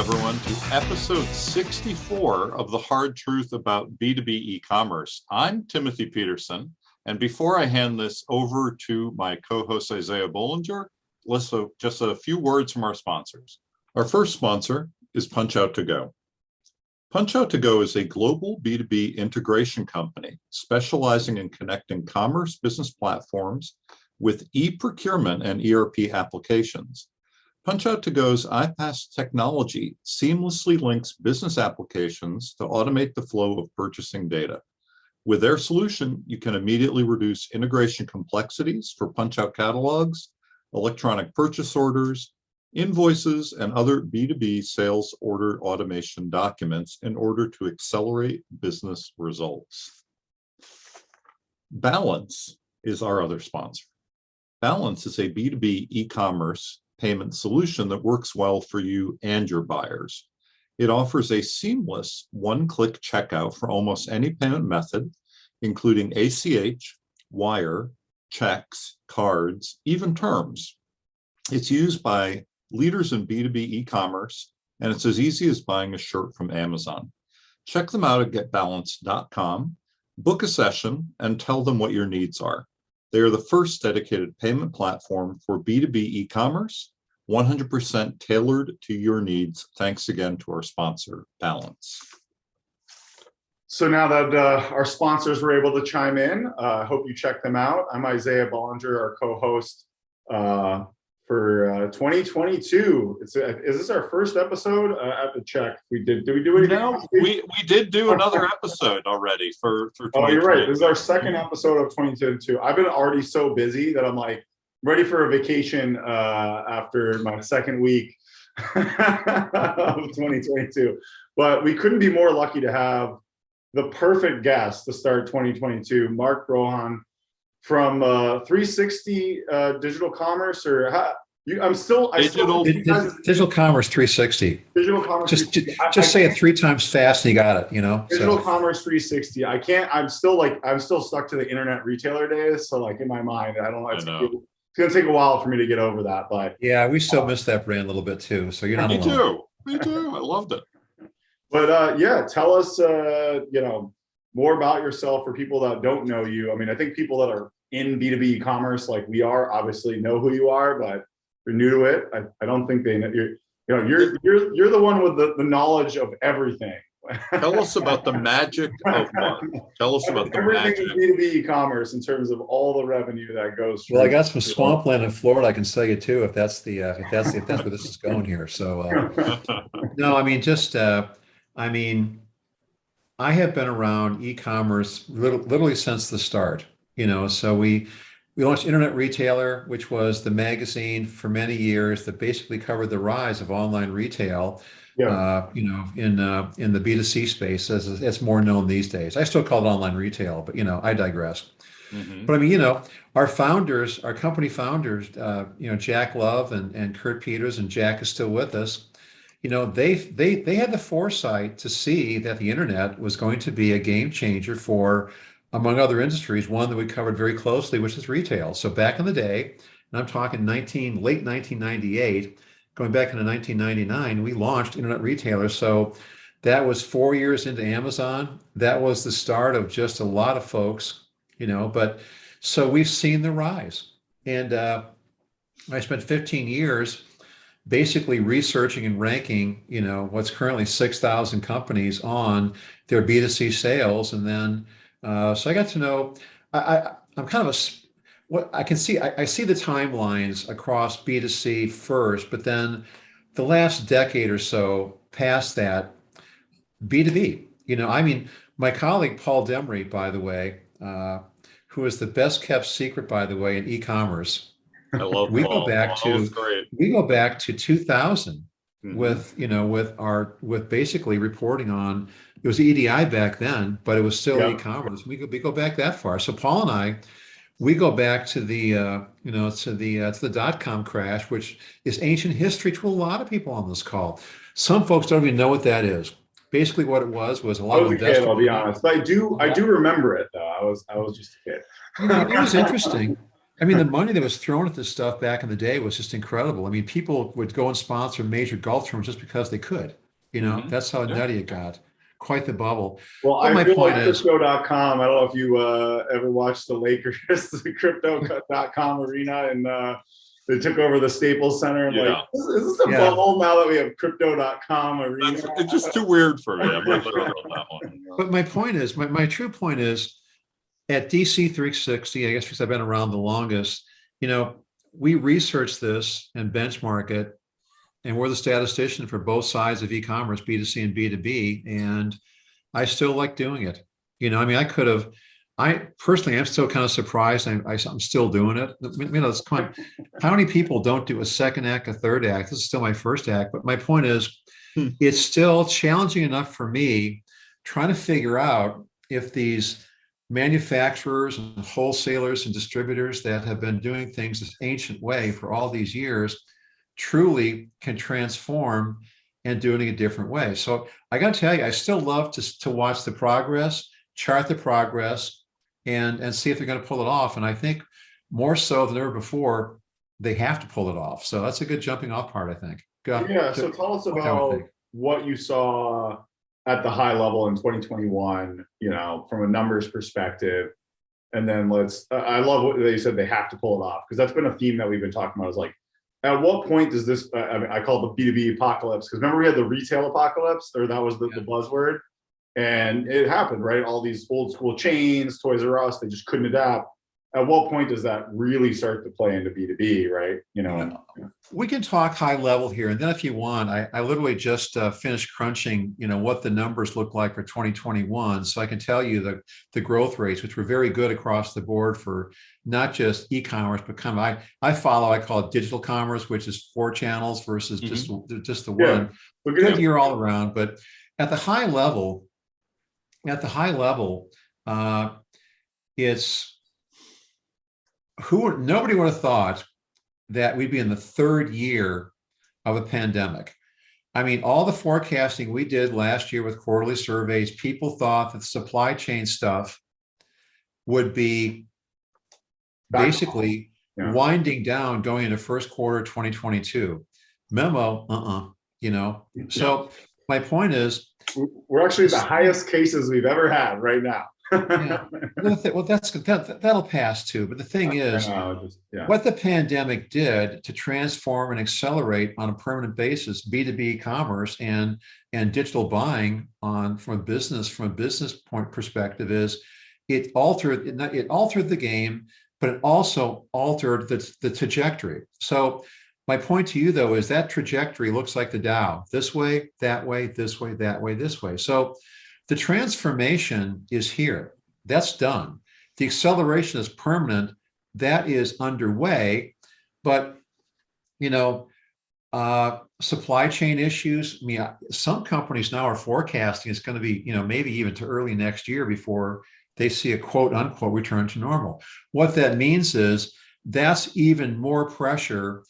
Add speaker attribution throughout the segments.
Speaker 1: everyone, to episode 64 of the Hard Truth About B2B e-commerce. I'm Timothy Peterson, and before I hand this over to my co-host Isaiah Bollinger, listen, just a few words from our sponsors. Our first sponsor is PunchOut2Go. PunchOut2Go is a global B2B integration company specializing in connecting commerce business platforms with e-procurement and ERP applications. PunchOut2Go's iPaaS technology seamlessly links business applications to automate the flow of purchasing data. With their solution, you can immediately reduce integration complexities for PunchOut catalogs, electronic purchase orders, invoices, and other B2B sales order automation documents in order to accelerate business results. Balance is our other sponsor. Balance is a B2B e-commerce payment solution that works well for you and your buyers. It offers a seamless one-click checkout for almost any payment method, including ACH, wire, checks, cards, even terms. It's used by leaders in B2B e-commerce, and it's as easy as buying a shirt from Amazon. Check them out at getbalance.com, book a session, and tell them what your needs are. They are the first dedicated payment platform for B2B e-commerce, 100% tailored to your needs. Thanks again to our sponsor, Balance.
Speaker 2: So now that our sponsors were able to chime in, I hope you check them out. I'm Isaiah Bollinger, our co-host for 2022. Is this our first episode? I have to check. Did we do it again?
Speaker 1: No, we did do another episode already for 2022.
Speaker 2: Oh, you're right. This is our second episode of 2022. I've been already so busy that I'm like ready for a vacation after my second week of 2022. But we couldn't be more lucky to have the perfect guest to start 2022, Mark Brohan from 360 Digital Commerce, or
Speaker 3: Digital Commerce 360.
Speaker 2: Digital Commerce.
Speaker 3: Just say it 3 times fast and you got it. You know.
Speaker 2: Digital Commerce 360. I can't. I'm still stuck to the internet retailer days. So like in my mind, I don't know. It's gonna take a while for me to get over that. But
Speaker 3: yeah, we still miss that brand a little bit too. So you're not alone.
Speaker 1: Me too. I loved it.
Speaker 2: But yeah, tell us more about yourself for people that don't know you. I mean, I think people that are in B2B e-commerce like we are obviously know who you are, but if you're new to it, I don't think they know. You're the one with the knowledge of everything.
Speaker 1: Tell us about the magic of Mark. Tell us about the magic.
Speaker 2: Everything is B2B e-commerce in terms of all the revenue that goes through.
Speaker 3: Well, I got some swampland in Florida I can sell you too, if that's where this is going here. So no, I mean, I have been around e-commerce literally since the start. So we launched Internet Retailer, which was the magazine for many years that basically covered the rise of online retail. Yeah. In the B2C space, as it's more known these days. I still call it online retail, but I digress. Mm-hmm. But I mean, our company founders, Jack Love and Kurt Peters, and Jack is still with us. They had the foresight to see that the internet was going to be a game changer for, among other industries, one that we covered very closely, which is retail. So back in the day, and I'm talking late 1998, going back into 1999, we launched Internet Retailer. So that was 4 years into Amazon. That was the start of just a lot of folks, but so we've seen the rise. And I spent 15 years basically researching and ranking, what's currently 6,000 companies on their B2C sales. And then, so I got to know, I'm kind of what I can see, I see the timelines across B2C first, but then the last decade or so past that, B2B, I mean, my colleague, Paul Demery, by the way, who is the best kept secret, by the way, in e-commerce.
Speaker 1: I love
Speaker 3: we
Speaker 1: Paul.
Speaker 3: go back to 2000 mm-hmm. with basically reporting on, it was EDI back then, but it was still e-commerce. We go back that far. So Paul and I, we go back to the the .com crash, which is ancient history to a lot of people on this call. Some folks don't even know what that is. Basically, what it was a lot of investors.
Speaker 2: I'll be honest, but I do remember it though. I was just a kid.
Speaker 3: It was interesting. I mean, the money that was thrown at this stuff back in the day was just incredible. I mean, people would go and sponsor major golf tournaments just because they could.
Speaker 1: Mhm.
Speaker 3: That's how
Speaker 1: Yeah.
Speaker 3: nutty it got. Quite the bubble.
Speaker 2: Well,
Speaker 3: But
Speaker 2: I
Speaker 3: my
Speaker 2: feel
Speaker 3: point
Speaker 2: like
Speaker 3: is,
Speaker 2: crypto.com. I don't know if you ever watched the Lakers, the crypto.com arena, and they took over the Staples Center. And
Speaker 1: Yeah.
Speaker 2: like, is this a
Speaker 3: Yeah.
Speaker 2: bubble now that we have crypto.com arena?
Speaker 1: It's just too weird for me. I'm with you on that one.
Speaker 3: but my point is, my true point is, at DC 360, I guess because I've been around the longest, we research this and benchmark it, and we're the statistician for both sides of e-commerce, B2C and B2B, and I still like doing it. I mean, I personally, I'm still kind of surprised I'm still doing it. It's kind of, how many people don't do a second act, a third act? This is still my first act, but my point is, it's still challenging enough for me trying to figure out if these manufacturers and wholesalers and distributors that have been doing things this ancient way for all these years truly can transform and do it in a different way. So I got to tell you, I still love to watch the progress, chart the progress, and see if they're going to pull it off. And I think more so than ever before, they have to pull it off. So that's a good jumping off part, I think.
Speaker 2: Yeah. So tell us about what you saw at the high level in 2021, from a numbers perspective. And then I love what they said, they have to pull it off, because that's been a theme that we've been talking about, is like, at what point does this, I call it the B2B apocalypse, because remember we had the retail apocalypse, or that was the buzzword, and it happened, right? All these old school chains, Toys R Us, they just couldn't adapt. At what point does that really start to play into B2B, right?
Speaker 3: We can talk high level here, and then if you want, I literally just finished crunching, what the numbers look like for 2021. So I can tell you the growth rates, which were very good across the board for not just e-commerce, but I call it digital commerce, which is 4 channels versus just the one. Good year all around. But at the high level, it's nobody would have thought that we'd be in the 3rd year of a pandemic. I mean, all the forecasting we did last year with quarterly surveys, people thought that the supply chain stuff would be basically winding down going into first quarter 2022. Memo, So my point is,
Speaker 2: we're actually the highest cases we've ever had right now.
Speaker 3: Well, that'll pass too. But the thing is, what the pandemic did to transform and accelerate on a permanent basis B2B commerce and digital buying from a business point perspective is it altered the game, but it also altered the trajectory. So my point to you, though, is that trajectory looks like the Dow: this way, that way, this way, that way, this way. So the transformation is here. That's done. The acceleration is permanent. That is underway. But, supply chain issues. I mean, some companies now are forecasting it's going to be, maybe even to early next year before they see a quote unquote return to normal. What that means is that's even more pressure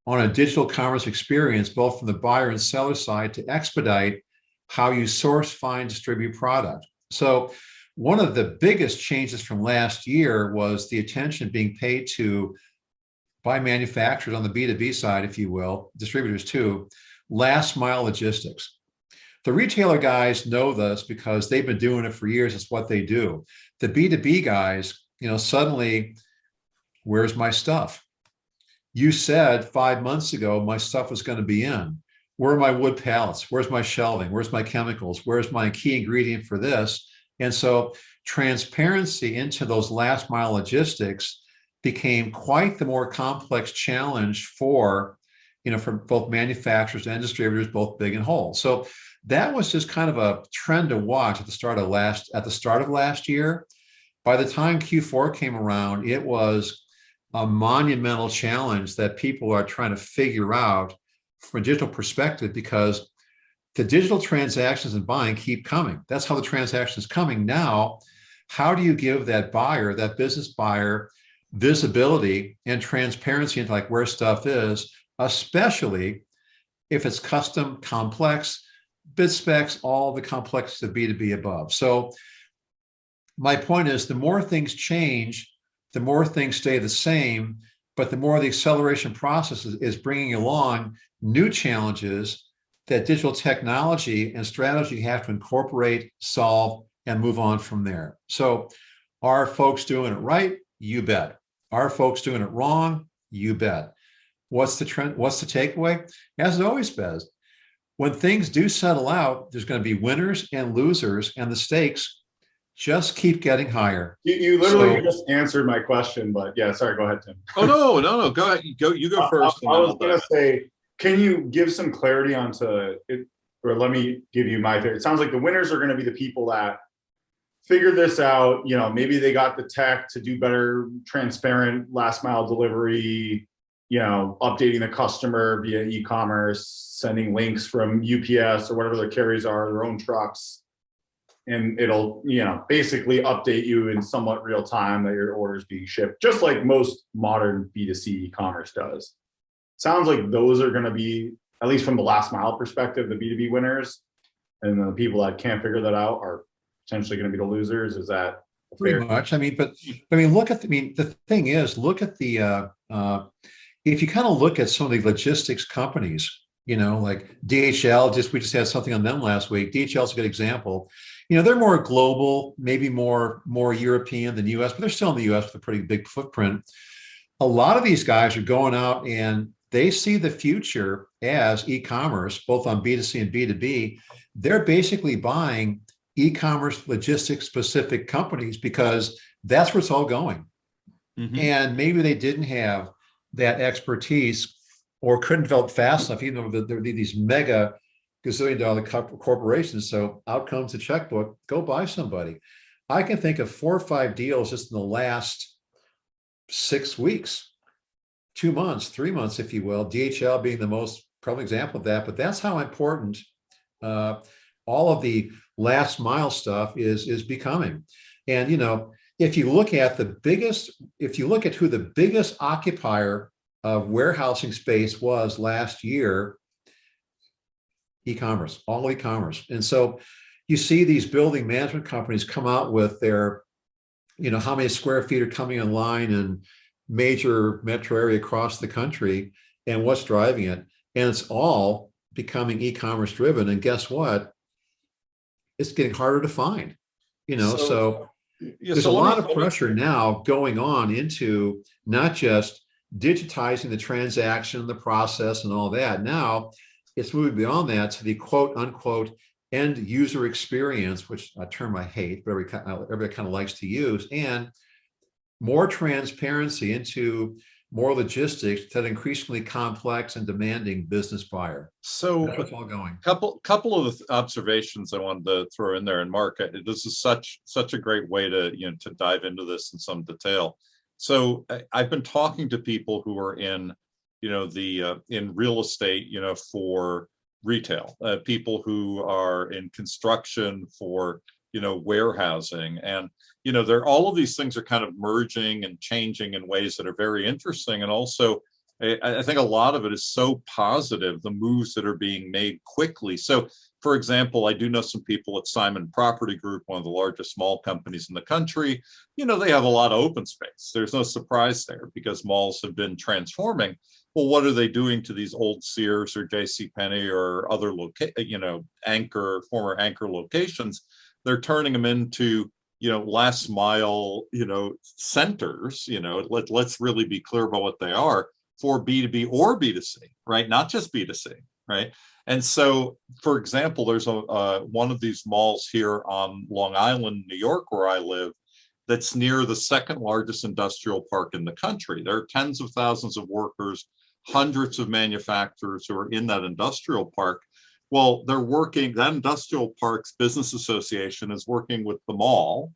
Speaker 3: on a digital commerce experience, both from the buyer and seller side, to expedite how you source, find, distribute product. So one of the biggest changes from last year was the attention being paid to, by manufacturers on the B2B side, if you will, distributors too, last mile logistics. The retailer guys know this because they've been doing it for years. It's what they do. The B2B guys, suddenly, where's my stuff? You said 5 months ago my stuff was going to be in. Where are my wood pallets? Where's my shelving? Where's my chemicals? Where's my key ingredient for this? And so transparency into those last mile logistics became quite the more complex challenge for both manufacturers and distributors, both big and whole. So that was just kind of a trend to watch at the start of last year. By the time Q4 came around, it was a monumental challenge that people are trying to figure out from a digital perspective, because the digital transactions and buying keep coming. That's how the transaction is coming now. How do you give that buyer, that business buyer, visibility and transparency into where stuff is, especially if it's custom, complex, bid specs, all the complexity of B2B above. So my point is, the more things change, the more things stay the same, but the more the acceleration process is bringing along new challenges that digital technology and strategy have to incorporate, solve, and move on from there. So are folks doing it right? You bet. Are folks doing it wrong? You bet. What's the trend? What's the takeaway? As it always does, when things do settle out, there's going to be winners and losers, and the stakes just keep getting higher.
Speaker 2: You literally just answered my question, but yeah, sorry, go ahead, Tim.
Speaker 1: Oh, no, go ahead. You go first.
Speaker 2: I was going to say, can you give some clarity onto it, or let me give you my theory. It sounds like the winners are going to be the people that figured this out. You know, maybe they got the tech to do better, transparent last mile delivery, you know, updating the customer via e-commerce, sending links from UPS or whatever the carriers are, their own trucks. And it'll, you know, basically update you in somewhat real time that your order is being shipped, just like most modern B2C e-commerce does. Sounds like those are going to be, at least from the last mile perspective, the B2B winners, and the people that can't figure that out are potentially going to be the losers. Is that
Speaker 3: pretty much? I mean, look at the thing is, look at the if you kind of look at some of the logistics companies, you know, like DHL, we just had something on them last week. DHL is a good example. You know, they're more global, maybe more European than US, but they're still in the US with a pretty big footprint. A lot of these guys are going out and they see the future as e-commerce, both on B2C and B2B. They're basically buying e-commerce logistics specific companies because that's where it's all going. Mm-hmm. And maybe they didn't have that expertise or couldn't develop fast enough, even though there are these mega gazillion-dollar corporations. So out comes the checkbook, go buy somebody. I can think of 4 or 5 deals just in the last 6 weeks, 2 months, 3 months, if you will, DHL being the most probably example of that, but that's how important all of the last mile stuff is becoming. And, you know, if you look at who the biggest occupier of warehousing space was last year, e-commerce, all e-commerce. And so you see these building management companies come out with their, you know, how many square feet are coming online in major metro area across the country and what's driving it. And it's all becoming e-commerce driven. And guess what? It's getting harder to find, you know, so there's a lot of pressure now going on into not just digitizing the transaction, the process and all that. Now it's moving beyond that to the quote unquote end user experience, which a term I hate, but everybody kind of likes to use, and more transparency into more logistics to that increasingly complex and demanding business buyer.
Speaker 1: So
Speaker 3: that's what's all going.
Speaker 1: Couple of observations I wanted to throw in there. And Mark, this is such a great way to, you know, to dive into this in some detail. So I've been talking to people who are in, you know, in real estate, you know, for retail, people who are in construction for, you know, warehousing, and you know, all of these things are kind of merging and changing in ways that are very interesting. And also, I think a lot of it is so positive, the moves that are being made quickly. So, for example, I do know some people at Simon Property Group, one of the largest small companies in the country. You know, they have a lot of open space. There's no surprise there because malls have been transforming. Well, what are they doing to these old Sears or JCPenney or other former anchor locations? They're turning them into, you know, last mile, you know, centers. You know, let's really be clear about what they are for B2B or B2C, right? Not just B2C, right? And so, for example, there's one of these malls here on Long Island, New York, where I live, that's near the second largest industrial park in the country. There are tens of thousands of workers, hundreds of manufacturers who are in that industrial park. Well, that industrial parks business association is working with the mall,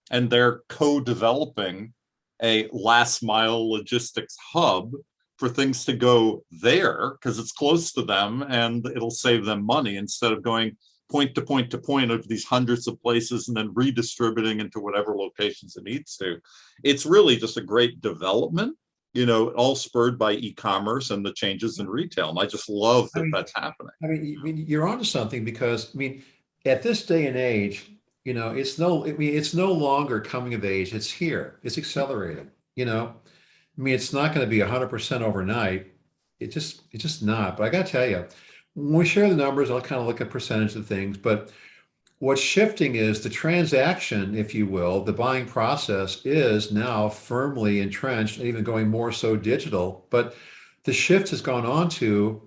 Speaker 1: and they're co-developing a last mile logistics hub for things to go there because it's close to them and it'll save them money instead of going point to point to point of these hundreds of places and then redistributing into whatever locations it needs to. It's really just a great development, you know, all spurred by e-commerce and the changes in retail. And I just love that that's happening.
Speaker 3: I mean, you're onto something because, I mean, at this day and age, you know, it's no longer coming of age. It's here. It's accelerating. you know. I mean, it's not going to be 100% overnight. It's just not. But I got to tell you, when we share the numbers, I'll kind of look at percentage of things. But what's shifting is the transaction, if you will, the buying process is now firmly entrenched and even going more so digital. But the shift has gone on to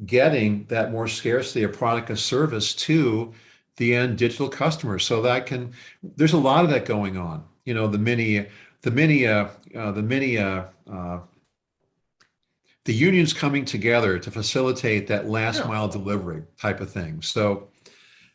Speaker 3: getting that more scarcity of product or service to the end digital customer. So that can, there's a lot of that going on. You know, the many, the many, the unions coming together to facilitate that last
Speaker 1: Yeah.
Speaker 3: mile delivery type of thing. So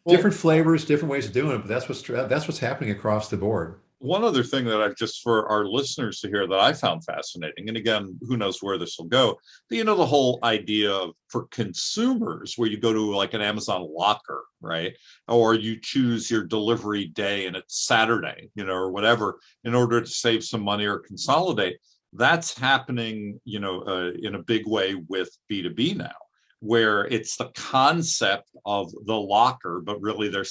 Speaker 1: Well,
Speaker 3: different flavors, different ways of doing it, but that's what's happening across the board.
Speaker 1: one other thing that I've just for our listeners to hear that I found fascinating, and again, who knows where this will go, but you know, the whole idea of for consumers where you go to like an Amazon locker, right? Or you choose your delivery day and it's Saturday, you know, or whatever, in order to save some money or consolidate. That's happening, you know, in a big way with B2B now, where it's the concept of the locker, but really their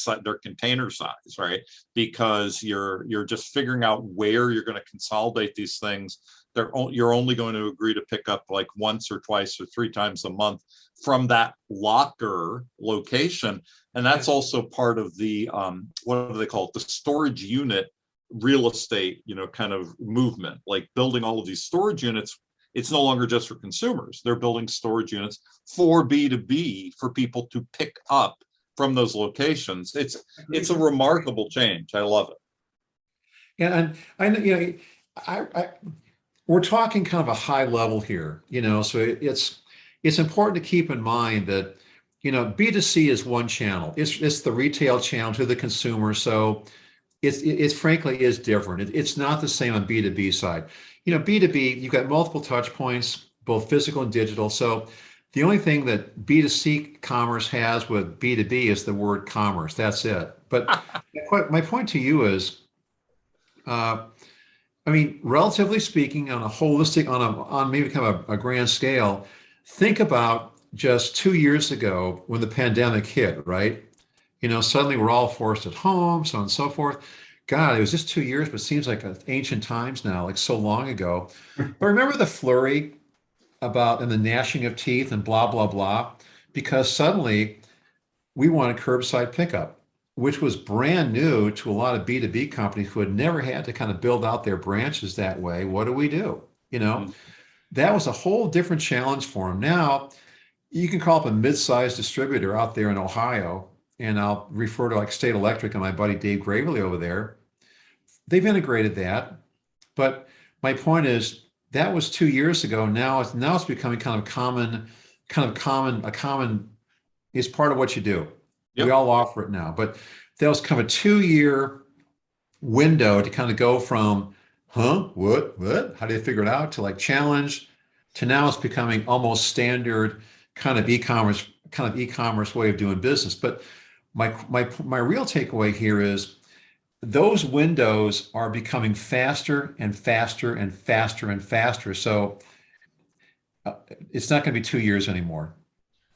Speaker 1: container size, right? Because you're just figuring out where you're going to consolidate these things. You're only going to agree to pick up like once or twice or three times a month from that locker location. And that's also part of the what do they call it? The storage unit real estate, you know, kind of movement, like building all of these storage units. It's no longer just for consumers. They're building storage units for B2B for people to pick up from those locations. It's a remarkable change. I love it.
Speaker 3: And you know, I we're talking kind of a high level here, you know, so it's important to keep in mind that, you know, B2C is one channel. It's the retail channel to the consumer. So it's frankly is different. It's not the same on B2B side. You know, B2B, you've got multiple touch points, both physical and digital. So the only thing that B2C commerce has with B2B is the word commerce. That's it. But my point to you is, I mean, relatively speaking, on a holistic, on maybe kind of a grand scale, think about just 2 years ago when the pandemic hit, right? You know, suddenly we're all forced at home, so on and so forth. God, it was just 2 years, but it seems like ancient times now, like so long ago. But remember the flurry about and the gnashing of teeth and blah, blah, blah, because suddenly we wanted curbside pickup, which was brand new to a lot of B2B companies who had never had to kind of build out their branches that way. What do we do? You know, that was a whole different challenge for them. Now, you can call up a mid-sized distributor out there in Ohio, and I'll refer to like State Electric and my buddy Dave Gravely over there. They've integrated that, but my point is that was 2 years ago. Now it's becoming kind of common. It's part of what you do.
Speaker 1: Yep.
Speaker 3: We all offer it now, but that was kind of a 2 year window to kind of go from, what, how do you figure it out, to like challenge, to now it's becoming almost standard kind of e-commerce way of doing business. But my real takeaway here is those windows are becoming faster and faster and faster and faster. So it's not going to be 2 years anymore.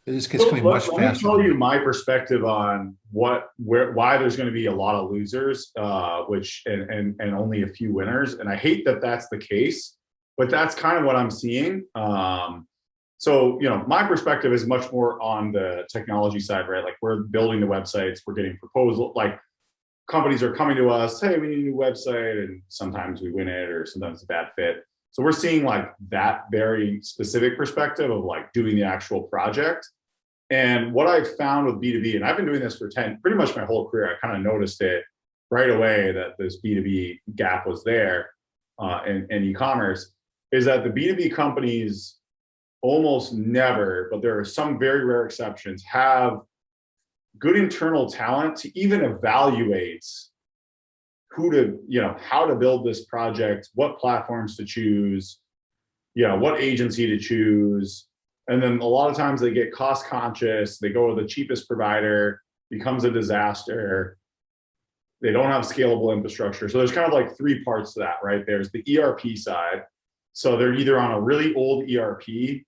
Speaker 3: It's coming much faster.
Speaker 2: Let me tell you my perspective on why there's going to be a lot of losers, and only a few winners. And I hate that that's the case, but that's kind of what I'm seeing. So, you know, my perspective is much more on the technology side, right? Like we're building the websites, we're getting proposals, like companies are coming to us, hey, we need a new website, and sometimes we win it or sometimes it's a bad fit. So we're seeing like that very specific perspective of like doing the actual project. And what I've found with B2B, and I've been doing this for pretty much my whole career, I kind of noticed it right away that this B2B gap was there in e-commerce, is that the B2B companies almost never, but there are some very rare exceptions, have good internal talent to even evaluate who to, you know, how to build this project, what platforms to choose, you know, what agency to choose. And then a lot of times they get cost conscious, they go with the cheapest provider, becomes a disaster. They don't have scalable infrastructure. So there's kind of like three parts to that, right? There's the ERP side. So they're either on a really old ERP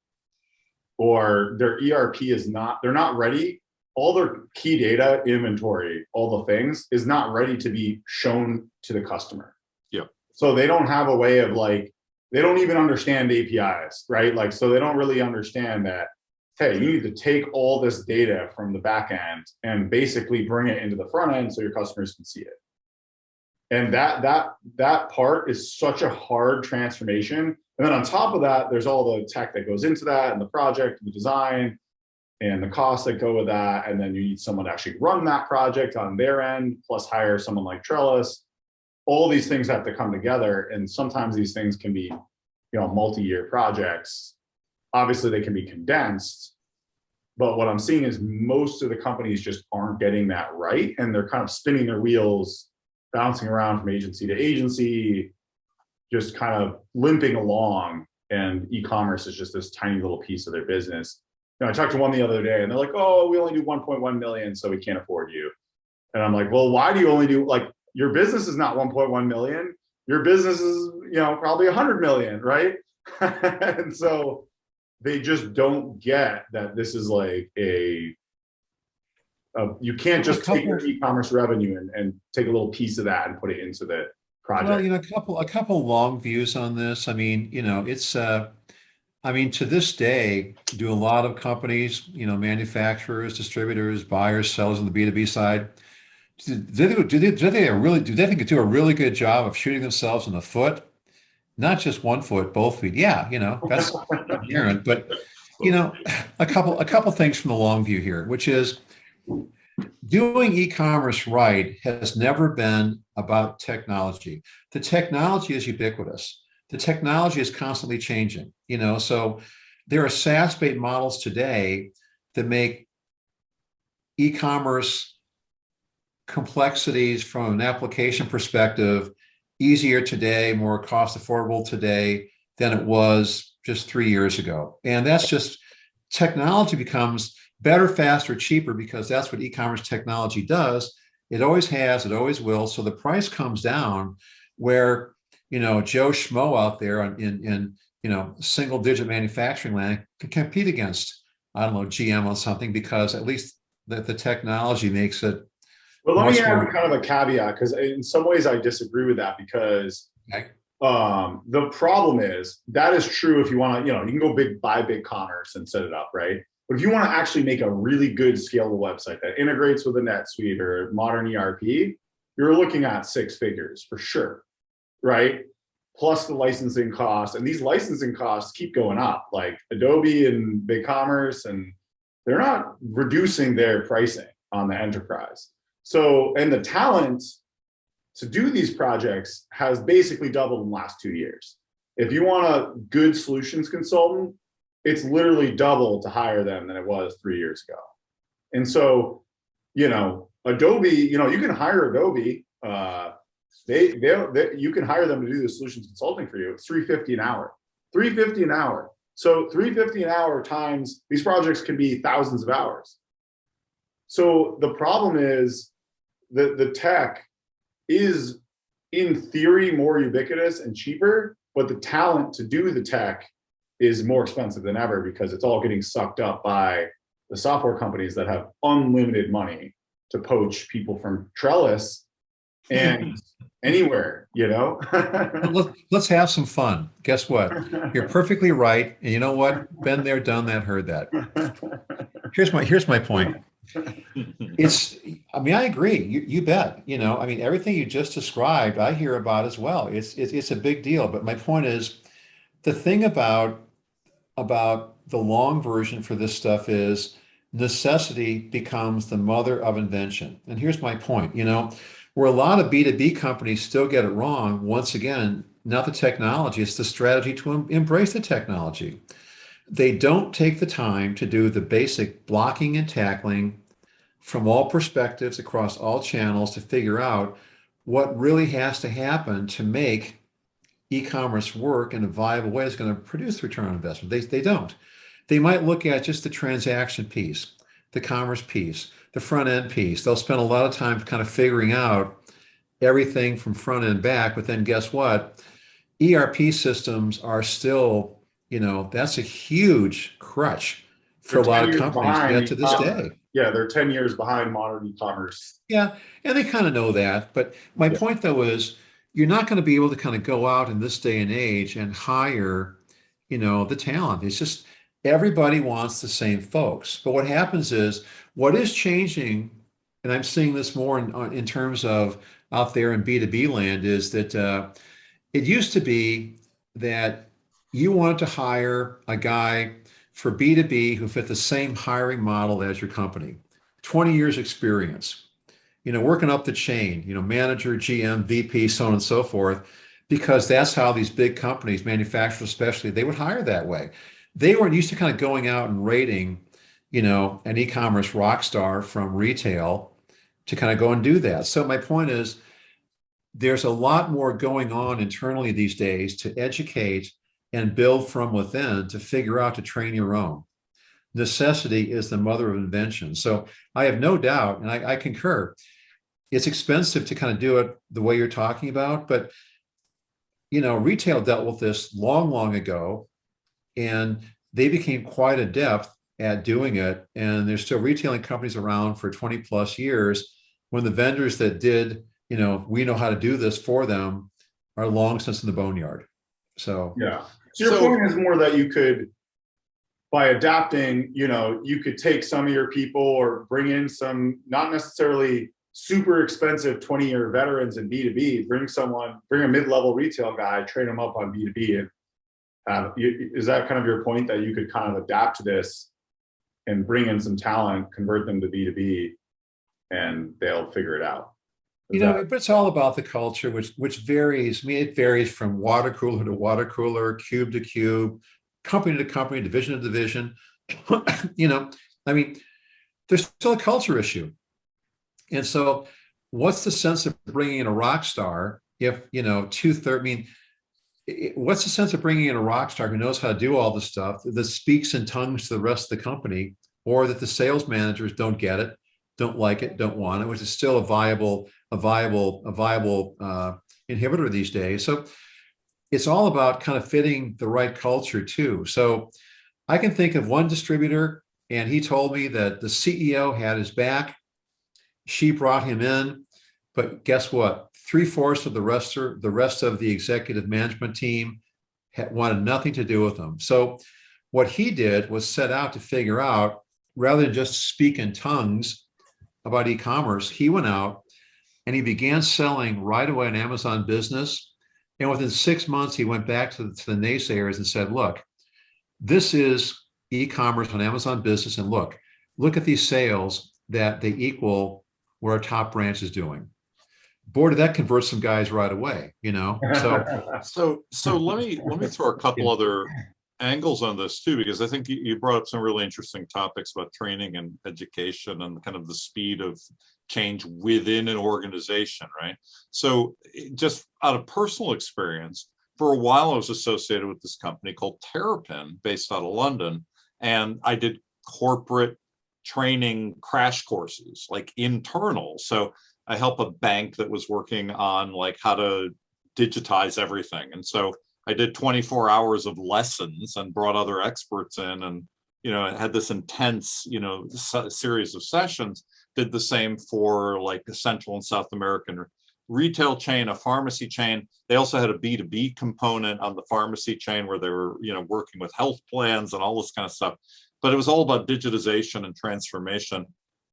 Speaker 2: or their ERP is not, they're not ready. All their key data, inventory, all the things is not ready to be shown to the customer.
Speaker 1: Yep.
Speaker 2: So they don't have a way of like, they don't even understand APIs, right? Like, so they don't really understand that, hey, you need to take all this data from the back end and basically bring it into the front end so your customers can see it. And that part is such a hard transformation. And then on top of that, there's all the tech that goes into that and the project, the design, and the costs that go with that. And then you need someone to actually run that project on their end, plus hire someone like Trellis. All these things have to come together. And sometimes these things can be, multi-year projects. Obviously they can be condensed, but what I'm seeing is most of the companies just aren't getting that right. And they're kind of spinning their wheels, bouncing around from agency to agency, just kind of limping along. And e-commerce is just this tiny little piece of their business. I talked to one the other day and they're like, oh, we only do 1.1 million, so we can't afford you. And I'm like, well, why do you only do, like, your business is not 1.1 million. Your business is, probably 100 million, right? And so they just don't get that this is like you can't just take your e-commerce revenue and take a little piece of that and put it into the project.
Speaker 3: Well, a couple long views on this. I mean, it's to this day, do a lot of companies, manufacturers, distributors, buyers, sellers on the B2B side, do they think they do a really good job of shooting themselves in the foot? Not just one foot, both feet. Yeah, that's inherent. But a couple things from the long view here, which is doing e-commerce right has never been about technology. The technology is ubiquitous. The technology is constantly changing. So there are SaaS-based models today that make e-commerce complexities from an application perspective easier today, more cost affordable today than it was just 3 years ago. And that's just, technology becomes better, faster, cheaper, because that's what e-commerce technology does. It always has, it always will. So the price comes down where, Joe Schmo out there in single digit manufacturing land can compete against, I don't know, GM or something, because at least the technology makes it.
Speaker 2: But let me add kind of a caveat, because in some ways I disagree with that, because the problem is that is true if you want to, you can go buy BigCommerce and set it up, right? But if you want to actually make a really good scalable website that integrates with a NetSuite or modern ERP, you're looking at 6 figures for sure, right? Plus the licensing costs, and these licensing costs keep going up. Like Adobe and BigCommerce, and they're not reducing their pricing on the enterprise. So, and the talent to do these projects has basically doubled in the last 2 years. If you want a good solutions consultant, it's literally double to hire them than it was 3 years ago. And so, Adobe, you can hire Adobe. You can hire them to do the solutions consulting for you. It's $350 an hour. $350 an hour. So $350 an hour times, these projects can be thousands of hours. So the problem is that the tech is in theory more ubiquitous and cheaper, but the talent to do the tech is more expensive than ever, because it's all getting sucked up by the software companies that have unlimited money to poach people from Trellis and anywhere,
Speaker 3: Let's have some fun. Guess what? You're perfectly right. And you know what? Been there, done that, heard that. Here's my point. I agree. You bet. Everything you just described, I hear about as well. It's a big deal. But my point is, the thing about the long version for this stuff is necessity becomes the mother of invention. And here's my point. Where a lot of B2B companies still get it wrong, once again, not the technology, it's the strategy to embrace the technology. They don't take the time to do the basic blocking and tackling from all perspectives across all channels to figure out what really has to happen to make e-commerce work in a viable way that's going to produce return on investment. They don't. They might look at just the transaction piece, the commerce piece, the front end piece. They'll spend a lot of time kind of figuring out everything from front end back, but then guess what? ERP systems are still, that's a huge crutch for a lot of companies yet to this day.
Speaker 2: Yeah, they're 10 years behind modern e-commerce.
Speaker 3: Yeah, and they kind of know that. But my point though is, you're not going to be able to kind of go out in this day and age and hire, the talent. It's just everybody wants the same folks. But what happens is what is changing, and I'm seeing this more in terms of out there in B2B land, is that it used to be that you wanted to hire a guy for B2B who fit the same hiring model as your company, 20 years experience, working up the chain, manager, GM, VP, so on and so forth, because that's how these big companies, manufacturers especially, they would hire that way. They weren't used to kind of going out and rating, an e-commerce rock star from retail to kind of go and do that. So my point is, there's a lot more going on internally these days to educate and build from within to figure out to train your own. Necessity is the mother of invention. So I have no doubt, and I concur, it's expensive to kind of do it the way you're talking about, but retail dealt with this long, long ago, and they became quite adept at doing it. And there's still retailing companies around for 20 plus years when the vendors that did, we know how to do this for them are long since in the boneyard. So
Speaker 2: yeah. So your point is more that you could, by adapting, you could take some of your people or bring in some, not necessarily super expensive 20-year veterans in B2B, bring a mid-level retail guy, train them up on B2B. And is that kind of your point, that you could kind of adapt to this and bring in some talent, convert them to B2B, and they'll figure it out?
Speaker 3: But it's all about the culture, which varies. I mean, it varies from water cooler to water cooler, cube to cube, company to company, division to division. I mean, there's still a culture issue. And so what's the sense of bringing in a rock star if, what's the sense of bringing in a rock star who knows how to do all this stuff, that speaks in tongues to the rest of the company, or that the sales managers don't get it, don't like it, don't want it, which is still a viable inhibitor these days. So it's all about kind of fitting the right culture too. So I can think of one distributor, and he told me that the CEO had his back. She brought him in, but guess what? 3/4 of the rest of the executive management team wanted nothing to do with him. So what he did was set out to figure out, rather than just speak in tongues about e-commerce, he went out and he began selling right away on Amazon Business. And within 6 months, he went back to the naysayers and said, look, this is e-commerce on Amazon Business. And look at these sales that they equal what our top branch is doing. Boy, did that convert some guys right away, So
Speaker 1: let me throw a couple other angles on this too, because I think you brought up some really interesting topics about training and education and kind of the speed of change within an organization, right? So just out of personal experience, for a while I was associated with this company called Terrapin, based out of London, and I did corporate training crash courses, like internal. So I help a bank that was working on like how to digitize everything. And so I did 24 hours of lessons and brought other experts in, and, had this intense, series of sessions. Did the same for like the Central and South American retail chain, a pharmacy chain. They also had a B2B component on the pharmacy chain where they were, working with health plans and all this kind of stuff. But it was all about digitization and transformation.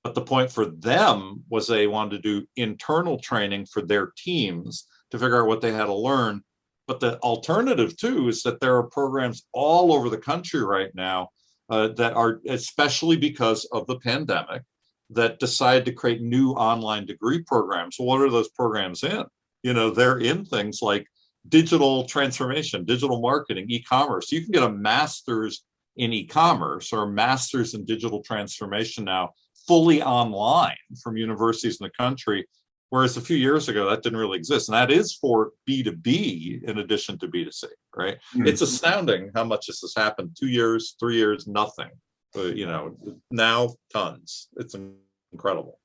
Speaker 1: But the point for them was they wanted to do internal training for their teams to figure out what they had to learn. But the alternative too is that there are programs all over the country right now that are, especially because of the pandemic, that decide to create new online degree programs. What are those programs in? They're in things like digital transformation, digital marketing, e-commerce. You can get a master's in e-commerce or a master's in digital transformation now, fully online from universities in the country, whereas a few years ago that didn't really exist. And that is for B2B in addition to B2C, right? Mm-hmm. It's astounding how much this has happened. 2 years, 3 years, nothing. Now tons. It's incredible.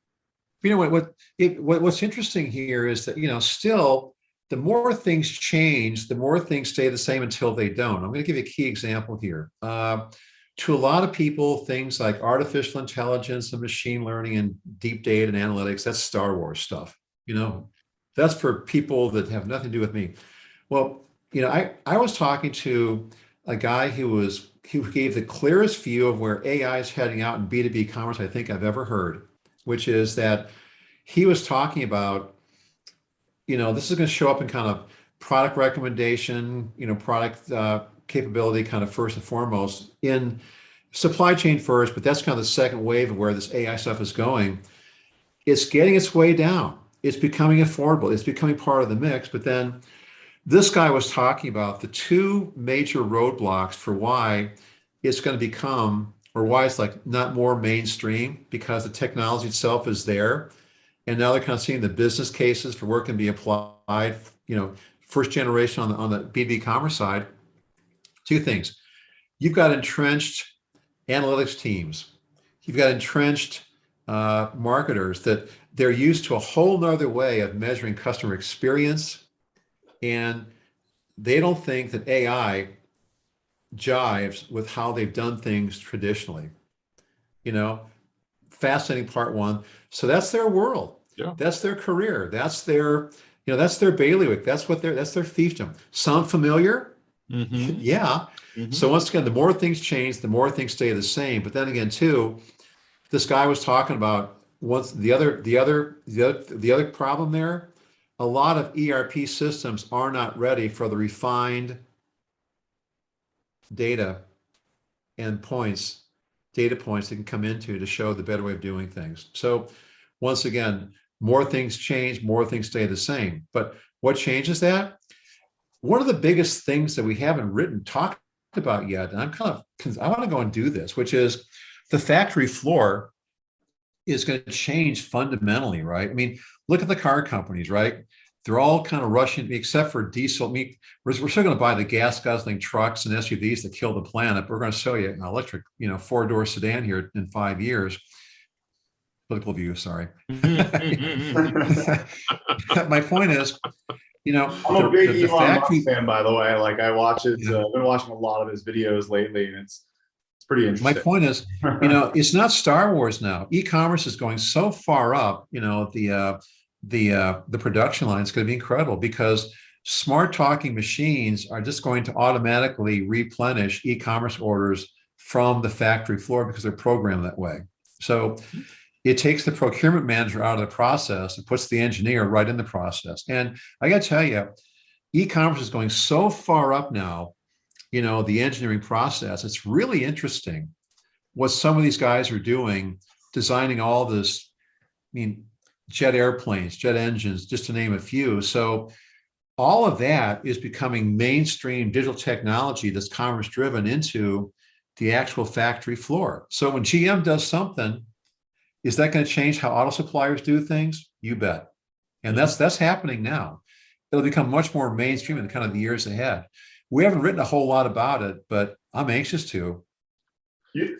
Speaker 3: What's interesting here is that, still, the more things change, the more things stay the same until they don't. I'm going to give you a key example here. To a lot of people, things like artificial intelligence and machine learning and deep data and analytics, that's Star Wars stuff. That's for people that have nothing to do with me. Well, I was talking to a guy who gave the clearest view of where AI is heading out in B2B commerce I think I've ever heard, which is that he was talking about, this is going to show up in kind of product recommendation, product capability kind of first and foremost in supply chain first, but that's kind of the second wave of where this AI stuff is going. It's getting its way down. It's becoming affordable. It's becoming part of the mix. But then this guy was talking about the two major roadblocks for why it's going to become, or why it's like not more mainstream, because the technology itself is there. And now they're kind of seeing the business cases for where it can be applied, first generation on the B2B commerce side. Two things. You've got entrenched analytics teams. You've got entrenched marketers that they're used to a whole nother way of measuring customer experience. And they don't think that AI jives with how they've done things traditionally. Fascinating part one. So that's their world.
Speaker 1: Yeah.
Speaker 3: That's their career. That's their bailiwick. That's their fiefdom. Sound familiar?
Speaker 1: Mm-hmm.
Speaker 3: Yeah.
Speaker 1: Mm-hmm.
Speaker 3: So once again, the more things change, the more things stay the same. But then again, too, this guy was talking about the other problem there. A lot of ERP systems are not ready for the refined data points that can come into to show the better way of doing things. So once again, more things change, more things stay the same. But what changes that? One of the biggest things that we haven't talked about yet, and I want to go and do this, which is the factory floor is going to change fundamentally, right? I mean, look at the car companies, right? They're all kind of rushing, except for diesel. We're still going to buy the gas guzzling trucks and SUVs that kill the planet. But we're going to sell you an electric, 4-door sedan here in 5 years. Political view, sorry. My point is,
Speaker 2: I'm a big Elon Musk fan, by the way. Like I watch it. I've been watching a lot of his videos lately, and it's pretty interesting.
Speaker 3: My point is, it's not Star Wars now. E-commerce is going so far up. The production line is going to be incredible because smart talking machines are just going to automatically replenish e-commerce orders from the factory floor because they're programmed that way. So it takes the procurement manager out of the process and puts the engineer right in the process. And I got to tell you, e-commerce is going so far up now, the engineering process. It's really interesting what some of these guys are doing, designing all this, jet airplanes, jet engines, just to name a few. So all of that is becoming mainstream digital technology that's commerce driven into the actual factory floor. So when GM does something, is that going to change how auto suppliers do things? You bet. And that's happening now. It'll become much more mainstream in kind of the years ahead. We haven't written a whole lot about it, but I'm anxious to.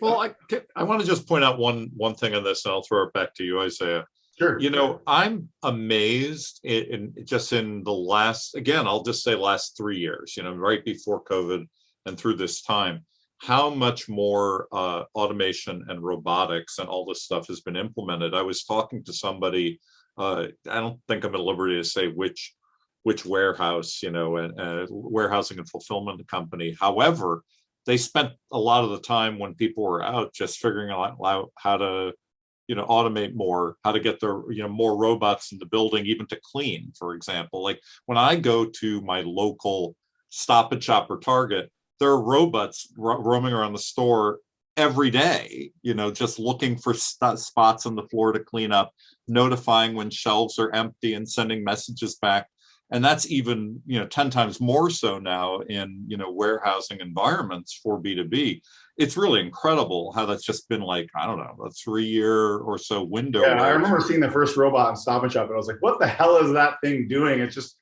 Speaker 1: Well, I want to just point out one thing on this, and I'll throw it back to you, Isaiah.
Speaker 2: Sure.
Speaker 1: I'm amazed in the last, again, I'll just say last 3 years, right before COVID and through this time, how much more automation and robotics and all this stuff has been implemented. I was talking to somebody, I don't think I'm at liberty to say which warehouse, and warehousing and fulfillment company. However, they spent a lot of the time when people were out just figuring out how to, automate more, how to get their, more robots in the building, even to clean, for example. Like when I go to my local Stop and Shop or Target, there are robots roaming around the store every day, just looking for spots on the floor to clean up, notifying when shelves are empty and sending messages back. And that's even, 10 times more so now in, warehousing environments for B2B. It's really incredible how that's just been like, I don't know, a 3-year or so window.
Speaker 2: Yeah, I remember seeing the first robot in Stop and Shop, and I was like, what the hell is that thing doing? It's just,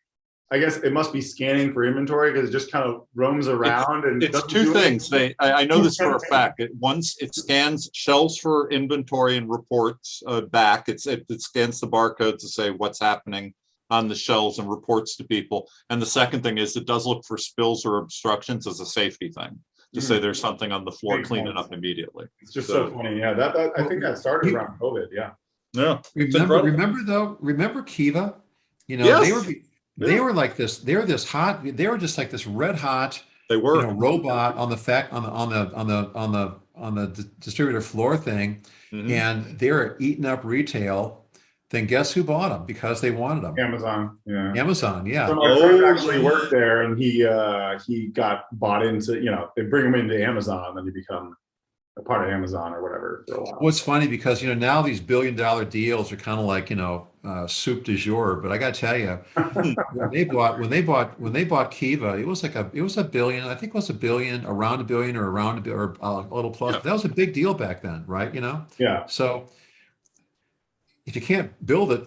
Speaker 2: I guess it must be scanning for inventory because it just kind of roams around. And
Speaker 1: it's two things. I know this for a fact. Once it scans shelves for inventory and reports back. It scans the barcode to say what's happening on the shelves and reports to people. And the second thing is it does look for spills or obstructions as a safety thing to say there's something on the floor, clean it up immediately.
Speaker 2: It's just so funny. Yeah, I think that started around COVID. Yeah.
Speaker 1: Yeah.
Speaker 3: Remember Kiva? You know,
Speaker 1: Yes,
Speaker 3: they were like this. They were this hot. They were just like this red hot,
Speaker 1: they were.
Speaker 3: robot on the fact on the distributor floor thing,
Speaker 1: Mhm.
Speaker 3: and they're eating up retail. Then guess who bought them because they wanted them?
Speaker 2: Amazon. Yeah.
Speaker 3: Amazon.
Speaker 2: So
Speaker 3: Yeah.
Speaker 2: my friend
Speaker 1: Oh,
Speaker 2: actually worked there, and he got bought into, they bring him into Amazon, and then you become a part of Amazon or whatever for a while.
Speaker 3: What's funny because now these billion-dollar deals are kind of like soup du jour. But I got to tell you, when they bought Kiva, it was a billion. I think it was a billion, around a billion, or a little plus.
Speaker 1: yeah.
Speaker 3: But that was a big deal back then, right?
Speaker 2: Yeah.
Speaker 3: So if you can't build it,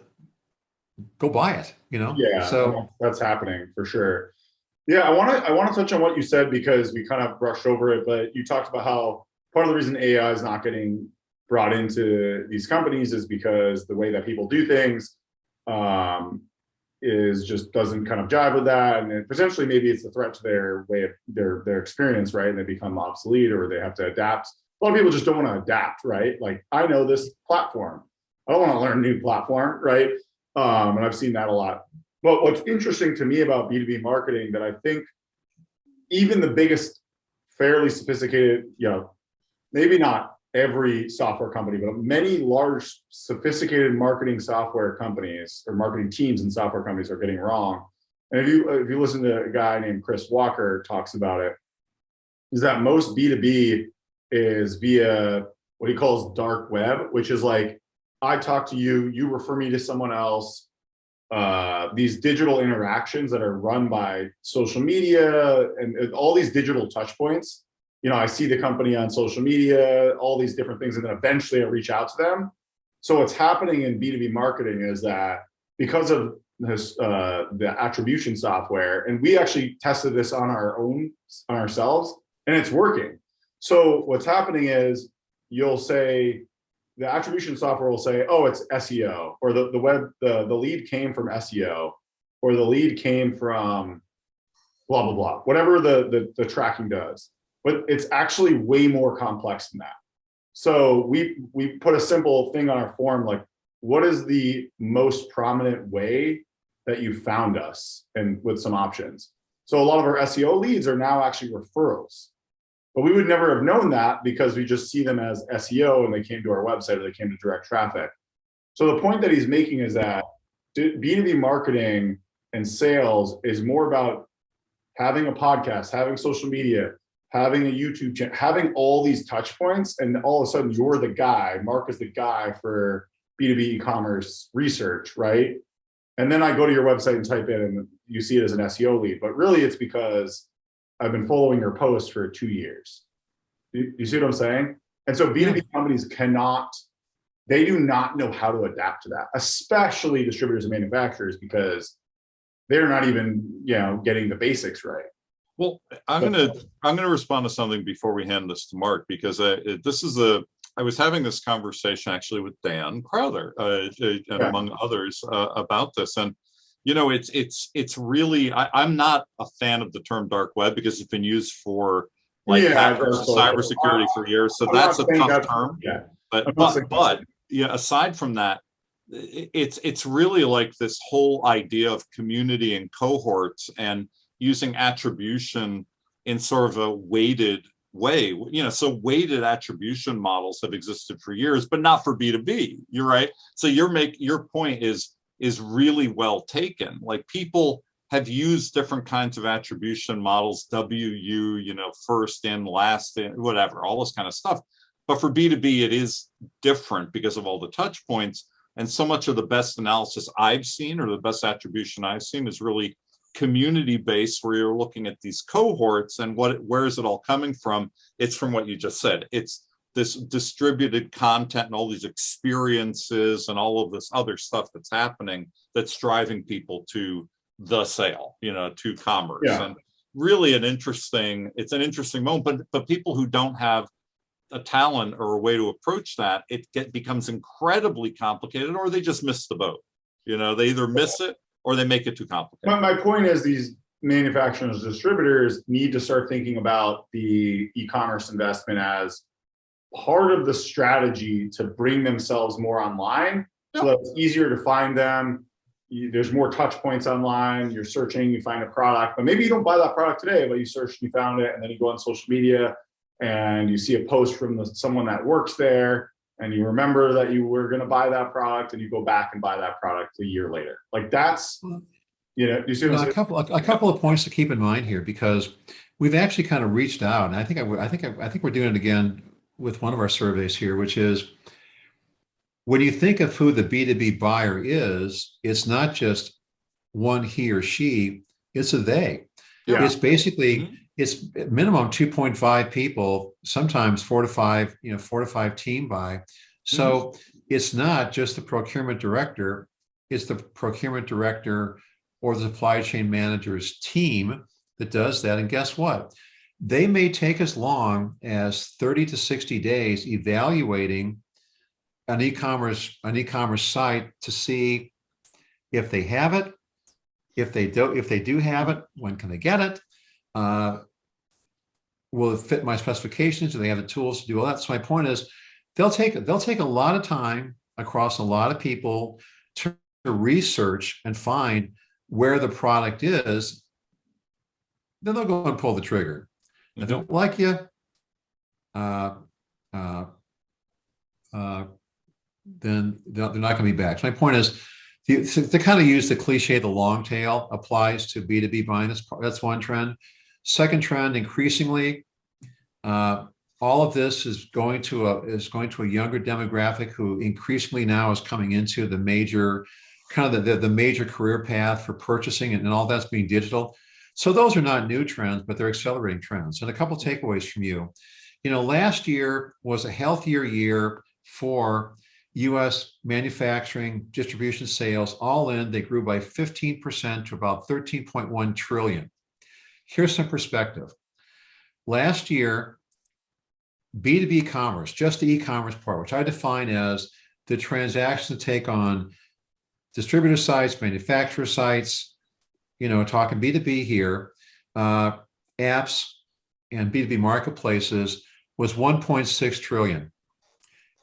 Speaker 3: go buy it.
Speaker 2: Yeah. And
Speaker 3: So
Speaker 2: that's happening for sure. Yeah, I want to touch on what you said because we kind of brushed over it, but you talked about how part of the reason AI is not getting brought into these companies is because the way that people do things is just doesn't kind of jive with that, and potentially maybe it's a threat to their way of their experience, right? And they become obsolete or they have to adapt. A lot of people just don't want to adapt, right? Like, I know this platform, I don't want to learn a new platform, right? And I've seen that a lot. But what's interesting to me about B2B marketing that I think even the biggest, fairly sophisticated, maybe not every software company, but many large, sophisticated marketing software companies or marketing teams in software companies are getting wrong. And if you listen to a guy named Chris Walker talks about it, is that most B2B is via what he calls dark web, which is like, I talk to you, you refer me to someone else. These digital interactions that are run by social media and all these digital touch points. I see the company on social media, all these different things, and then eventually I reach out to them. So what's happening in B2B marketing is that because of this, the attribution software, and we actually tested this on ourselves, and it's working. So what's happening is you'll say, the attribution software will say, oh, it's SEO, or the lead came from SEO, or the lead came from blah, blah, blah, whatever the tracking does. But it's actually way more complex than that. So we put a simple thing on our form, like, what is the most prominent way that you found us, and with some options. So a lot of our SEO leads are now actually referrals. But we would never have known that because we just see them as SEO and they came to our website or they came to direct traffic. So the point that he's making is that B2B marketing and sales is more about having a podcast, having social media, having a YouTube channel, having all these touch points, and all of a sudden you're the guy. Mark is the guy for B2B e-commerce research, right? And then I go to your website and type in and you see it as an SEO lead, but really it's because I've been following your posts for 2 years. You see what I'm saying? And so B2B companies they do not know how to adapt to that, especially distributors and manufacturers, because they're not even, getting the basics right.
Speaker 1: Well, I'm gonna respond to something before we hand this to Mark, because I was having this conversation actually with Dan Crowther and among others about this, and it's really, I'm not a fan of the term dark web because it's been used for hackers and cybersecurity for years, so that's a tough term.
Speaker 2: Yeah,
Speaker 1: but yeah, aside from that, it's really like this whole idea of community and cohorts and using attribution in sort of a weighted way. So weighted attribution models have existed for years, but not for B2B. You're right. So your point is really well taken. Like, people have used different kinds of attribution models, WU, first in, last in, whatever, all this kind of stuff. But for B2B, it is different because of all the touch points. And so much of the best analysis I've seen, or the best attribution I've seen, is really community-based, where you're looking at these cohorts and where is it all coming from? It's from what you just said. It's this distributed content and all these experiences and all of this other stuff that's happening that's driving people to the sale, to commerce.
Speaker 2: Yeah.
Speaker 1: And really it's an interesting moment, but people who don't have a talent or a way to approach that, it becomes incredibly complicated, or they just miss the boat. They either miss it or they make it too complicated.
Speaker 2: My point is, these manufacturers, distributors need to start thinking about the e-commerce investment as part of the strategy to bring themselves more online, so that it's easier to find them. there's more touch points online. You're searching, you find a product, but maybe you don't buy that product today, but you searched, you found it, and then you go on social media and you see a post from someone that works there, and you remember that you were going to buy that product, and you go back and buy that product a year later. Like that's, you see what I'm saying?
Speaker 3: A couple of points to keep in mind here, because we've actually kind of reached out, and I think we're doing it again with one of our surveys here, which is when you think of who the B2B buyer is, it's not just one he or she, it's a they.
Speaker 2: Yeah.
Speaker 3: It's basically, it's minimum 2.5 people, sometimes 4 to 5 team buy. So it's not just the procurement director, it's the procurement director or the supply chain manager's team that does that. And guess what? They may take as long as 30 to 60 days evaluating an e-commerce site to see if they have it, if they do have it, when can they get it? Will it fit my specifications? Do they have the tools to do all that? So my point is, they'll take a lot of time across a lot of people to research and find where the product is. Then they'll go and pull the trigger. If they don't like you, then they're not going to be back. So my point is, to kind of use the cliche, the long tail applies to B2B buying. That's one trend. Second trend, increasingly, all of this is going to a younger demographic who increasingly now is coming into the major the major career path for purchasing, and all that's being digital. So those are not new trends, but they're accelerating trends. And a couple of takeaways from you. Last year was a healthier year for U.S. manufacturing, distribution, sales. All in, they grew by 15% to about 13.1 trillion. Here's some perspective. Last year, B2B commerce, just the e-commerce part, which I define as the transactions that take on distributor sites, manufacturer sites, talking B2B here, apps and B2B marketplaces, was 1.6 trillion.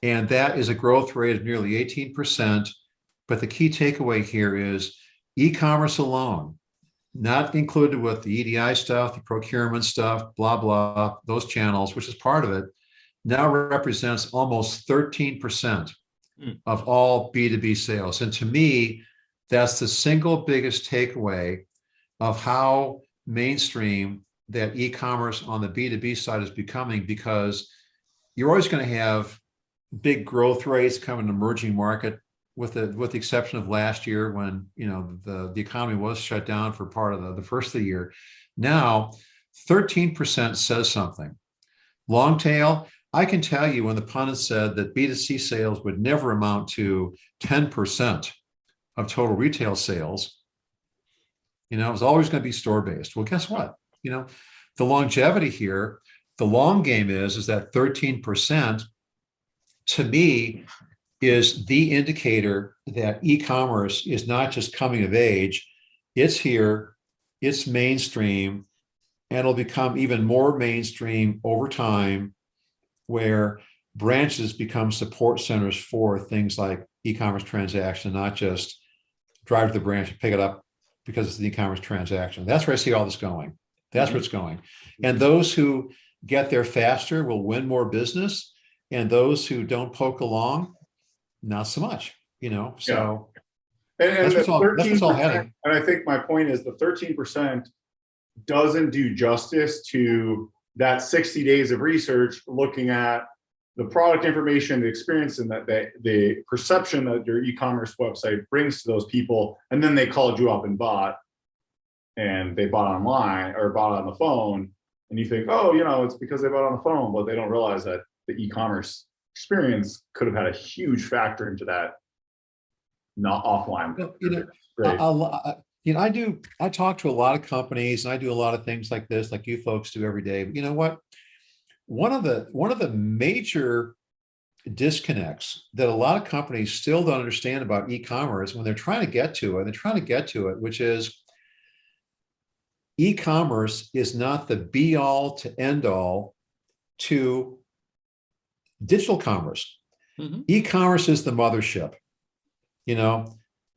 Speaker 3: And that is a growth rate of nearly 18%. But the key takeaway here is e-commerce alone, not included with the EDI stuff, the procurement stuff, blah, blah, those channels, which is part of it, now represents almost 13% of all B2B sales. And to me, that's the single biggest takeaway of how mainstream that e-commerce on the B2B side is becoming, because you're always going to have big growth rates come in an emerging market, with the exception of last year when the economy was shut down for part of the first of the year. Now 13% says something. Long tail, I can tell you when the pundit said that B2C sales would never amount to 10% of total retail sales, it was always going to be store-based. Well, guess what? The longevity here, the long game is that 13%, to me, is the indicator that e-commerce is not just coming of age. It's here, it's mainstream, and it'll become even more mainstream over time, where branches become support centers for things like e-commerce transaction, not just drive to the branch and pick it up because it's an e-commerce transaction. That's where I see all this going. That's where it's going. And those who get there faster will win more business, and those who don't poke along, not so much, so
Speaker 2: and
Speaker 3: that's what's all heading.
Speaker 2: And I think my point is the 13% doesn't do justice to that 60 days of research, looking at the product information, the experience, and that the perception that your e-commerce website brings to those people. And then they called you up and bought, and they bought online or bought on the phone. And you think, oh, it's because they bought on the phone, but they don't realize that the e-commerce experience could have had a huge factor into that, not offline.
Speaker 3: I talk to a lot of companies, and I do a lot of things like this, like you folks do every day. But you know what? One of the major disconnects that a lot of companies still don't understand about e-commerce when they're trying to get to it, which is e-commerce is not the be all to end all to digital commerce. E-commerce is the mothership.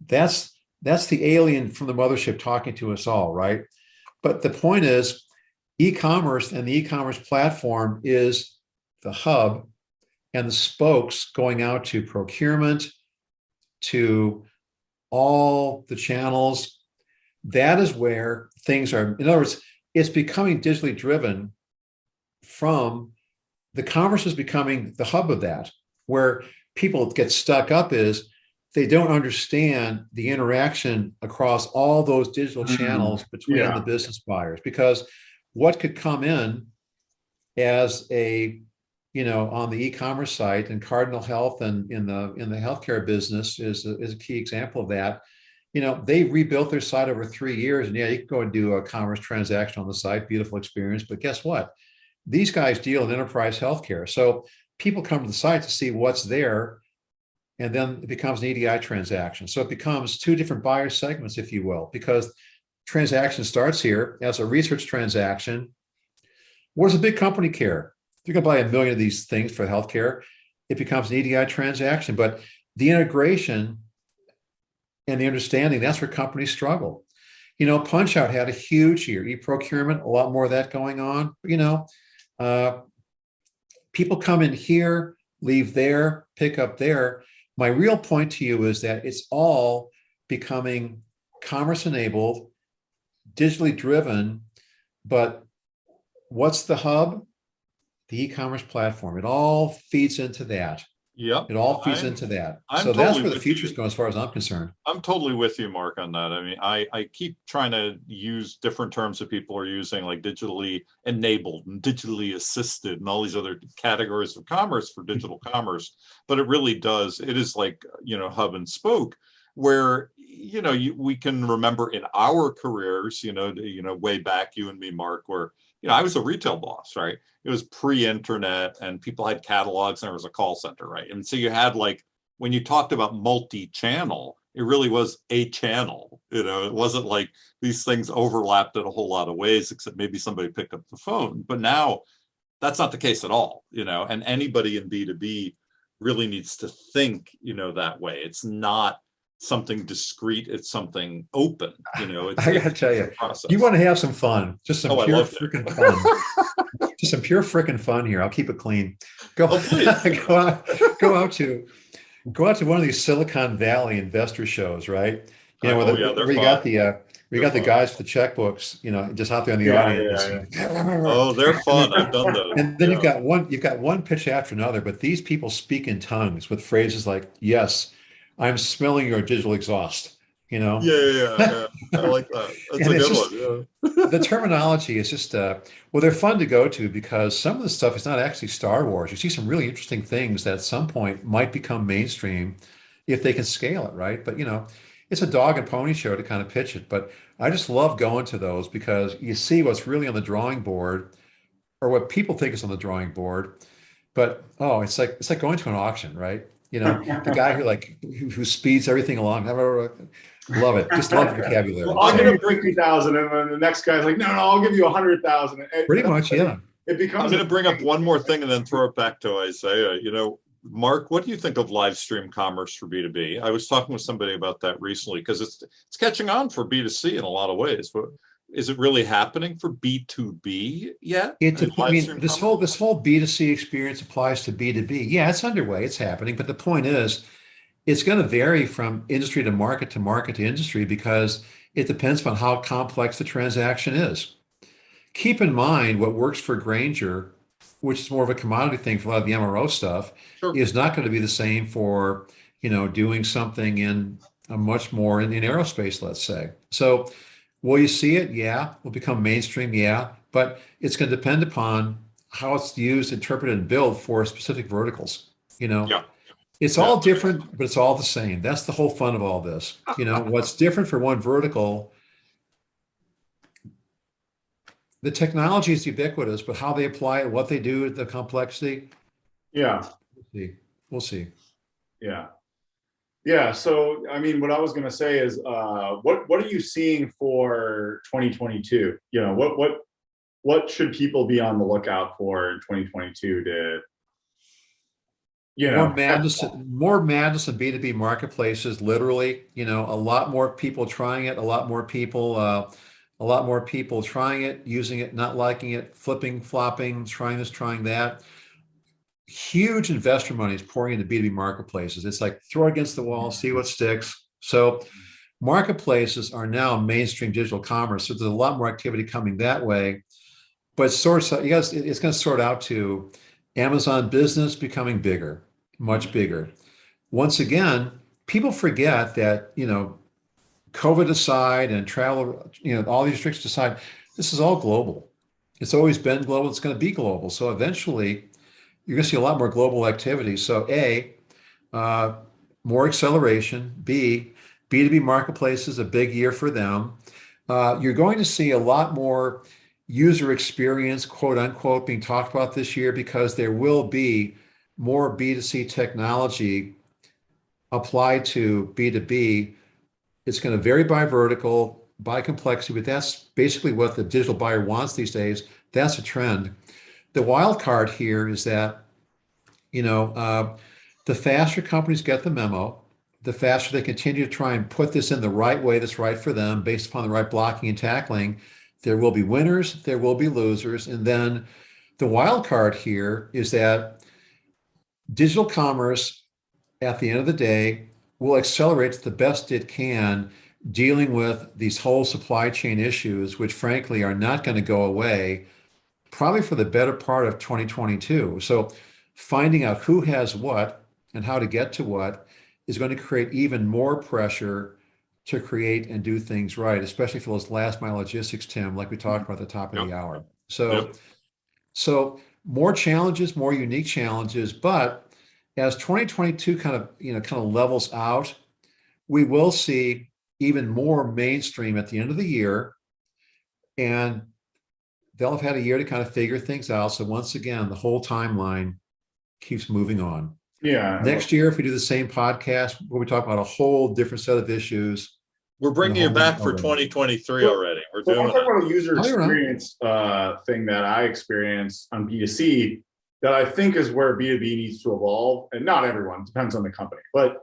Speaker 3: That's that's the alien from the mothership talking to us all, right? But the point is, e-commerce and the e-commerce platform is the hub and the spokes going out to procurement, to all the channels. That is where things are. In other words, it's becoming digitally driven from the commerce is becoming the hub of that. Where people get stuck up is they don't understand the interaction across all those digital channels between the business buyers, because what could come in as a, on the e-commerce site, and Cardinal Health and in the healthcare business is a key example of that. They rebuilt their site over 3 years, and yeah, you can go and do a commerce transaction on the site, beautiful experience. But guess what? These guys deal in enterprise healthcare. So people come to the site to see what's there, and then it becomes an EDI transaction. So it becomes two different buyer segments, if you will, because transaction starts here as a research transaction. What does a big company care? You're going to buy 1 million of these things for healthcare. It becomes an EDI transaction, but the integration and the understanding, that's where companies struggle. Punch-Out had a huge year, e-procurement, a lot more of that going on. People come in here, leave there, pick up there. My real point to you is that it's all becoming commerce enabled, digitally driven, but what's the hub? The e-commerce platform. It all feeds into that.
Speaker 1: Yep.
Speaker 3: It all feeds into that.
Speaker 1: I'm
Speaker 3: So that's
Speaker 1: totally
Speaker 3: where the
Speaker 1: with
Speaker 3: future's
Speaker 1: you.
Speaker 3: going, as far as I'm concerned.
Speaker 1: I'm totally with you, Mark, on that. I mean, I keep trying to use different terms that people are using, like digitally enabled and digitally assisted and all these other categories of commerce for digital commerce. But it really does. It is like, hub and spoke, where, we can remember in our careers, way back, you and me, Mark, where, I was a retail boss, right? It was pre-internet and people had catalogs and there was a call center, right? And so you had, like, when you talked about multi-channel, it really was a channel. It wasn't like these things overlapped in a whole lot of ways, except maybe somebody picked up the phone. But now that's not the case at all, and anybody in B2B really needs to think, that way. It's not something discrete, it's something open,
Speaker 3: I gotta tell you,
Speaker 1: process.
Speaker 3: you want to have some fun, just some
Speaker 1: I
Speaker 3: pure
Speaker 1: love
Speaker 3: freaking fun. Just some pure freaking fun here. I'll keep it clean. Go,
Speaker 1: please.
Speaker 3: go out to one of these Silicon Valley investor shows, right? Where you got the guys for the checkbooks, just out there in the audience.
Speaker 1: Oh, they're fun. I've done those.
Speaker 3: And then you've got one pitch after another, but these people speak in tongues with phrases like, "Yes, I'm smelling your digital exhaust."
Speaker 1: Yeah. I like that. That's
Speaker 3: And
Speaker 1: a
Speaker 3: it's
Speaker 1: good
Speaker 3: just
Speaker 1: one. Yeah.
Speaker 3: the terminology is just they're fun to go to, because some of the stuff is not actually Star Wars. You see some really interesting things that at some point might become mainstream if they can scale it, right? But it's a dog and pony show to kind of pitch it. But I just love going to those, because you see what's really on the drawing board, or what people think is on the drawing board. But it's like going to an auction, right? The guy who speeds everything along. Love it. Just love the vocabulary.
Speaker 2: Well, I'll give you 50,000, and then the next guy's like, no, I'll give you 100,000.
Speaker 3: Pretty much, yeah.
Speaker 2: It becomes.
Speaker 1: I'm going to bring up one more thing and then throw it back to Isaiah. Mark, what do you think of live stream commerce for B2B? I was talking with somebody about that recently, because it's catching on for B2C in a lot of ways, but is it really happening for B2B yet?
Speaker 3: This whole B2C experience applies to B2B. Yeah, it's underway, it's happening, but the point is, it's going to vary from industry to market to industry, because it depends on how complex the transaction is. Keep in mind, what works for Grainger, which is more of a commodity thing for a lot of the MRO stuff,
Speaker 1: Sure.
Speaker 3: is not going to be the same for, doing something in a much more in aerospace, let's say. So will you see it? Yeah. Will become mainstream? Yeah. But it's going to depend upon how it's used, interpreted, and built for specific verticals.
Speaker 1: Yeah.
Speaker 3: It's all different, but it's all the same. That's the whole fun of all this. What's different for one vertical, the technology is ubiquitous, but how they apply it, what they do, the complexity.
Speaker 2: Yeah.
Speaker 3: We'll see.
Speaker 2: Yeah. So, I mean, what I was going to say is, what are you seeing for 2022? What should people be on the lookout for in 2022 to, you
Speaker 3: More
Speaker 2: know,
Speaker 3: madness, more madness in B2B marketplaces, literally, a lot more people trying it, a lot more people trying it, using it, not liking it, flipping, flopping, trying this, trying that. Huge investor money is pouring into B2B marketplaces. It's like throw it against the wall, see what sticks. So marketplaces are now mainstream digital commerce. So there's a lot more activity coming that way. But it's going to sort out to Amazon Business becoming bigger, much bigger. Once again, people forget that, COVID aside and travel, all these restrictions aside, this is all global. It's always been global. It's going to be global. So eventually, you're going to see a lot more global activity. So A, more acceleration. B, B2B marketplace is a big year for them. You're going to see a lot more user experience, quote unquote, being talked about this year because there will be more B2C technology applied to B2B. It's going to vary by vertical, by complexity, but that's basically what the digital buyer wants these days. That's a trend. The wild card here is that, the faster companies get the memo, the faster they continue to try and put this in the right way that's right for them based upon the right blocking and tackling. There will be winners, there will be losers. And then the wild card here is that digital commerce, at the end of the day, will accelerate to the best it can dealing with these whole supply chain issues, which frankly are not going to go away probably for the better part of 2022. So finding out who has what and how to get to what is going to create even more pressure to create and do things right, especially for those last mile logistics, Tim, like we talked about at the top of the hour. So more challenges, more unique challenges, but as 2022 kind of levels out, we will see even more mainstream at the end of the year, and they'll have had a year to kind of figure things out. So once again, the whole timeline keeps moving on.
Speaker 2: Yeah.
Speaker 3: Next year, if we do the same podcast, we'll be talking about a whole different set of issues.
Speaker 1: We're bringing you back for 2023 already. We're doing
Speaker 2: it. I want to talk
Speaker 1: it.
Speaker 2: about a user experience thing that I experienced on B2C that I think is where B2B needs to evolve. And not everyone, depends on the company. But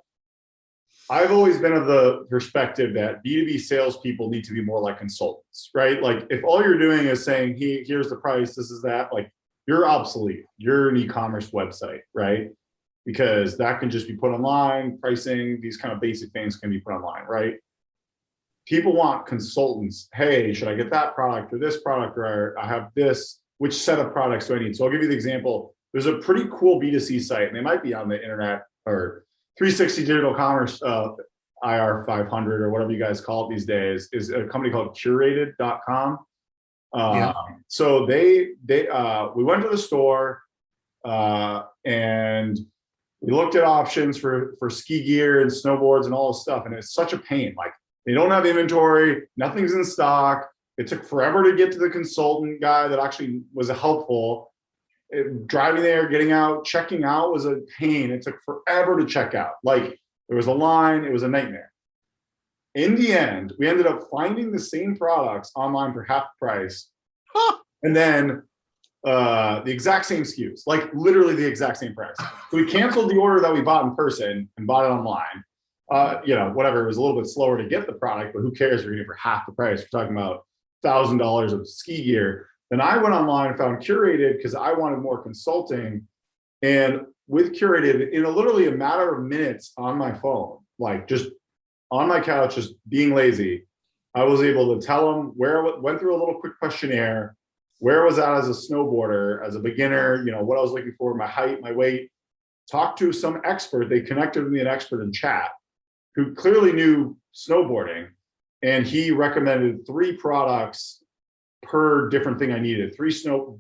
Speaker 2: I've always been of the perspective that B2B salespeople need to be more like consultants, right? Like if all you're doing is saying, here's the price, this is that, like you're obsolete. You're an e-commerce website, right? Because that can just be put online, pricing, these kind of basic things can be put online, right? People want consultants. Hey, should I get that product or this product, or I have this, which set of products do I need? So I'll give you the example. There's a pretty cool B2C site, and they might be on the internet or 360 Digital Commerce, IR 500 or whatever you guys call it these days, is a company called curated.com. So we went to the store and we looked at options for ski gear and snowboards and all this stuff. And it's such a pain. Like they don't have inventory, nothing's in stock. It took forever to get to the consultant guy that actually was helpful. Driving there, getting out, checking out was a pain. It took forever to check out. Like there was a line, it was a nightmare. In the end, we ended up finding the same products online for half the price. And then the exact same SKUs, like literally the exact same price. So we canceled the order that we bought in person and bought it online. Whatever, it was a little bit slower to get the product, but who cares? We're getting it for half the price. We're talking about $1,000 of ski gear. Then I went online and found Curated because I wanted more consulting. And with Curated, in literally a matter of minutes on my phone, like just on my couch, just being lazy, I was able to tell them went through a little quick questionnaire, where was I as a snowboarder, as a beginner, what I was looking for, my height, my weight, talked to some expert. They connected with me, an expert in chat, who clearly knew snowboarding. And he recommended 3 products per different thing I needed. 3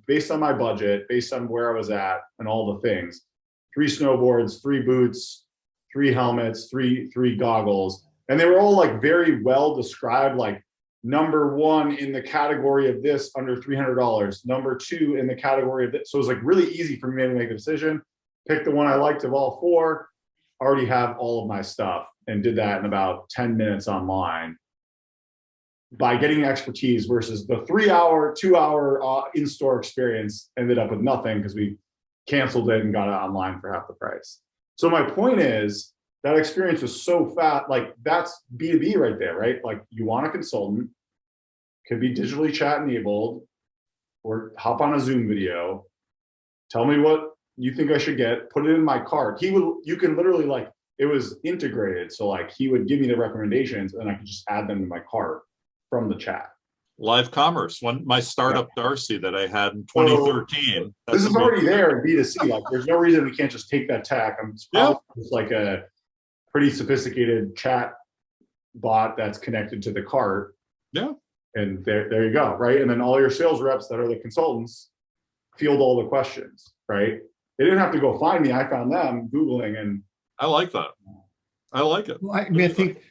Speaker 2: based on my budget, based on where I was at and all the things. 3 snowboards, 3 boots, 3 helmets, 3 goggles. And they were all like very well described, like number 1 in the category of this under $300, number 2 in the category of this. So it was like really easy for me to make a decision, pick the one I liked of all 4, already have all of my stuff, and did that in about 10 minutes online by getting expertise versus the 3-hour, 2-hour in-store experience ended up with nothing because we canceled it and got it online for half the price. So my point is that experience was so fast. Like that's B2B right there, right? Like you want a consultant, could be digitally chat enabled, or hop on a Zoom video, tell me what you think I should get, put it in my cart. You can literally like, it was integrated. So like he would give me the recommendations and I could just add them to my cart from the chat.
Speaker 1: Live commerce. When my startup Darcy that I had in 2013.
Speaker 2: This is already there in B2C. Like there's no reason we can't just take that tech. It's probably just like a pretty sophisticated chat bot that's connected to the cart.
Speaker 1: Yeah.
Speaker 2: And there you go, right? And then all your sales reps that are the consultants field all the questions, right? They didn't have to go find me. I found them Googling, and
Speaker 1: I like that. I like it.
Speaker 3: Well, I mean, I think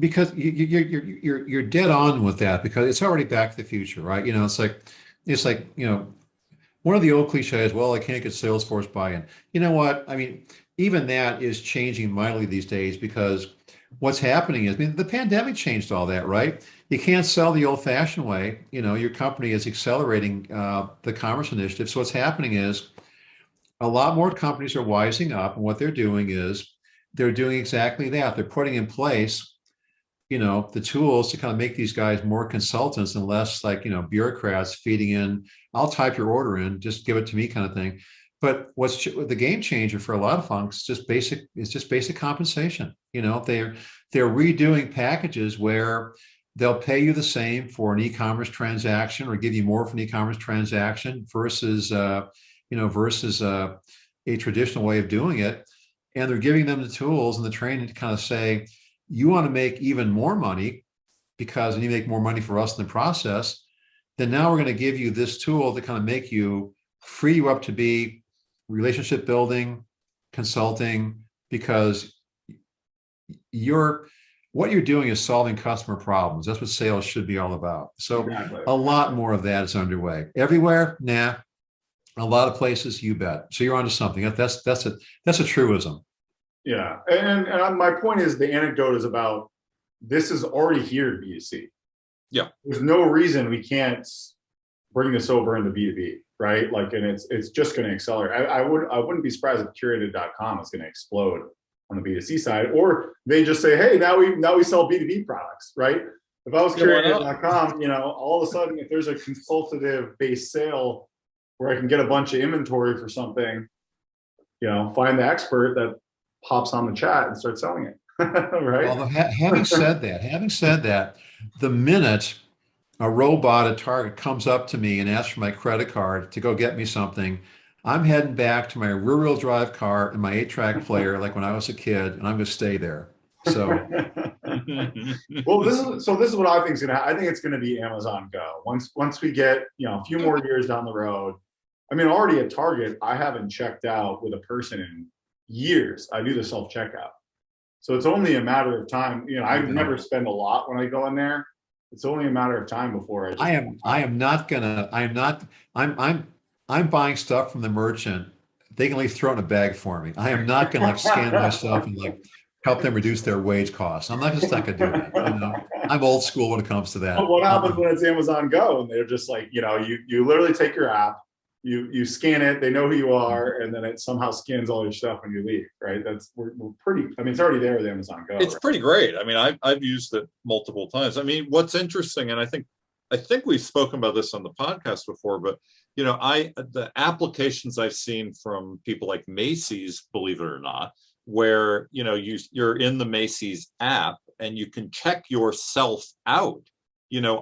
Speaker 3: because you're dead on with that, because it's already Back to the Future, right? It's like one of the old cliches. Well, I can't get Salesforce buy-in. You know what? I mean, even that is changing mightily these days, because what's happening is, I mean, the pandemic changed all that, right? You can't sell the old-fashioned way. Your company is accelerating the commerce initiative. So what's happening is a lot more companies are wising up, and what they're doing is they're doing exactly that. They're putting in place, the tools to kind of make these guys more consultants and less like, bureaucrats feeding in, I'll type your order in, just give it to me kind of thing. But what's the game changer for a lot of folks is just basic compensation. They're redoing packages where they'll pay you the same for an e-commerce transaction or give you more for an e-commerce transaction versus a traditional way of doing it. And they're giving them the tools and the training to kind of say, you want to make even more money because you make more money for us in the process, then now we're going to give you this tool to kind of free you up to be relationship building, consulting, because what you're doing is solving customer problems. That's what sales should be all about. So exactly. A lot more of that is underway. Everywhere? Nah. A lot of places, you bet. So you're onto something. That's a truism.
Speaker 2: Yeah, and my point is, the anecdote is about this is already here at B2C.
Speaker 1: Yeah,
Speaker 2: there's no reason we can't bring this over into B2B, right? Like, and it's just going to accelerate. I wouldn't be surprised if curated.com is going to explode on the B2C side, or they just say, hey, now we sell B2B products, right? If I was curated.com, all of a sudden, if there's a consultative based sale where I can get a bunch of inventory for something, find the expert that pops on the chat and starts selling it, right?
Speaker 3: Although having said that, the minute a robot at Target comes up to me and asks for my credit card to go get me something, I'm heading back to my rear-wheel drive car and my 8-track player like when I was a kid, and I'm going to stay there. So,
Speaker 2: well, this is what I think is going to happen. I think it's going to be Amazon Go. Once we get a few more years down the road. I mean, already at Target, I haven't checked out with a person in years. I do the self-checkout. So it's only a matter of time. I never spend a lot when I go in there. It's only a matter of time before
Speaker 3: I'm buying stuff from the merchant. They can at least throw it in a bag for me. I am not gonna scan myself and help them reduce their wage costs. I'm not gonna do that. I'm old school when it comes to that.
Speaker 2: But what happens when it's Amazon Go and they're just like, you literally take your app, you scan it, they know who you are, and then it somehow scans all your stuff when you leave, right? We're pretty, I mean, it's already there with Amazon Go.
Speaker 1: It's pretty great. I mean, I've used it multiple times. I mean, what's interesting, and I think we've spoken about this on the podcast before, but the applications I've seen from people like Macy's, believe it or not, where you're in the Macy's app and you can check yourself out,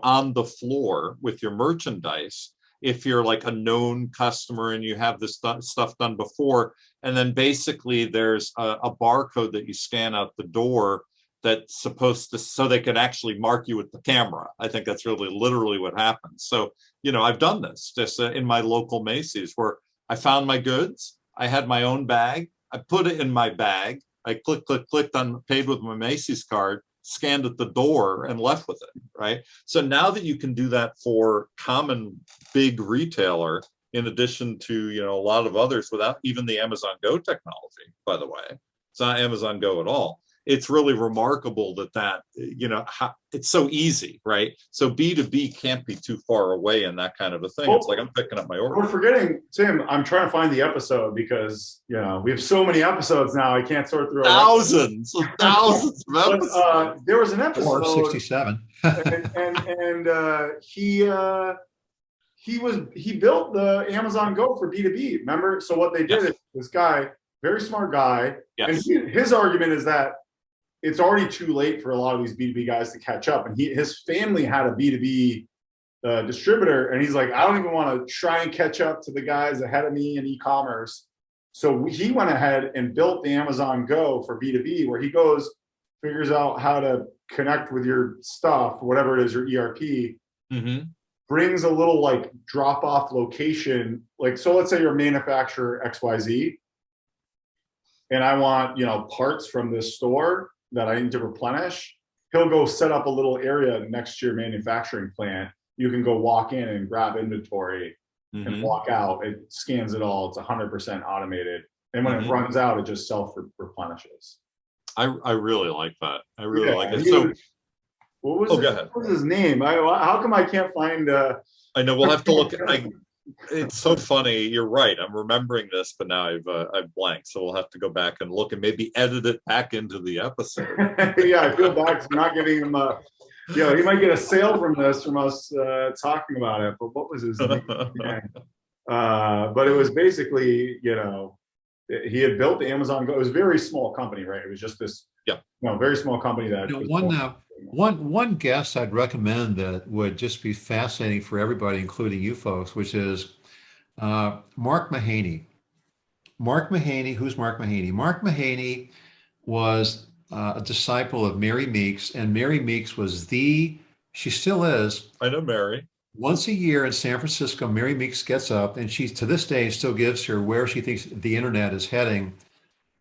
Speaker 1: on the floor with your merchandise, if you're like a known customer and you have this stuff done before, and then basically there's a barcode that you scan out the door that's supposed to, so they could actually mark you with the camera. I think that's really literally what happens. So, I've done this just in my local Macy's, where I found my goods, I had my own bag, I put it in my bag, I clicked on, paid with my Macy's card, scanned at the door, and left with it, right? So now that you can do that for common big retailer, in addition to a lot of others, without even the Amazon Go technology, by the way, it's not Amazon Go at all. it's really remarkable that it's so easy, right? So B2B can't be too far away in that kind of a thing. It's like I'm picking up my order.
Speaker 2: We're forgetting, Tim, I'm trying to find the episode because, we have so many episodes now. I can't sort through
Speaker 1: thousands of episodes.
Speaker 2: There was an episode
Speaker 3: 67.
Speaker 2: and he built the Amazon Go for B2B. Remember? So what they did is this guy, very smart guy, and his argument is that it's already too late for a lot of these B2B guys to catch up. And his family had a B2B distributor, and he's like, I don't even want to try and catch up to the guys ahead of me in e-commerce. So he went ahead and built the Amazon Go for B2B, where he goes, figures out how to connect with your stuff, whatever it is, your ERP, brings a little like drop-off location. Like, so let's say you're a manufacturer XYZ, and I want, parts from this store that I need to replenish. He'll go set up a little area next to your manufacturing plant. You can go walk in and grab inventory and walk out. It scans it all. It's 100% automated. And when it runs out, it just self-replenishes.
Speaker 1: I really like that. I really like it. So
Speaker 2: what was his name? How come I can't find
Speaker 1: I know, we'll have to look. It's so funny. You're right. I'm remembering this, but now I've blanked. So we'll have to go back and look and maybe edit it back into the episode.
Speaker 2: Yeah, I feel bad for not giving him he might get a sale from us talking about it. But what was his name? But it was basically, he had built the Amazon Go. It was a very small company, right? It was just this very small company that
Speaker 3: one guest I'd recommend that would just be fascinating for everybody, including you folks, which is Mark Mahaney. Mark Mahaney, who's Mark Mahaney? Mark Mahaney was a disciple of Mary Meeks, and Mary Meeks was she still is.
Speaker 1: I know Mary.
Speaker 3: Once a year in San Francisco, Mary Meeks gets up, and she, to this day, still gives her where she thinks the internet is heading.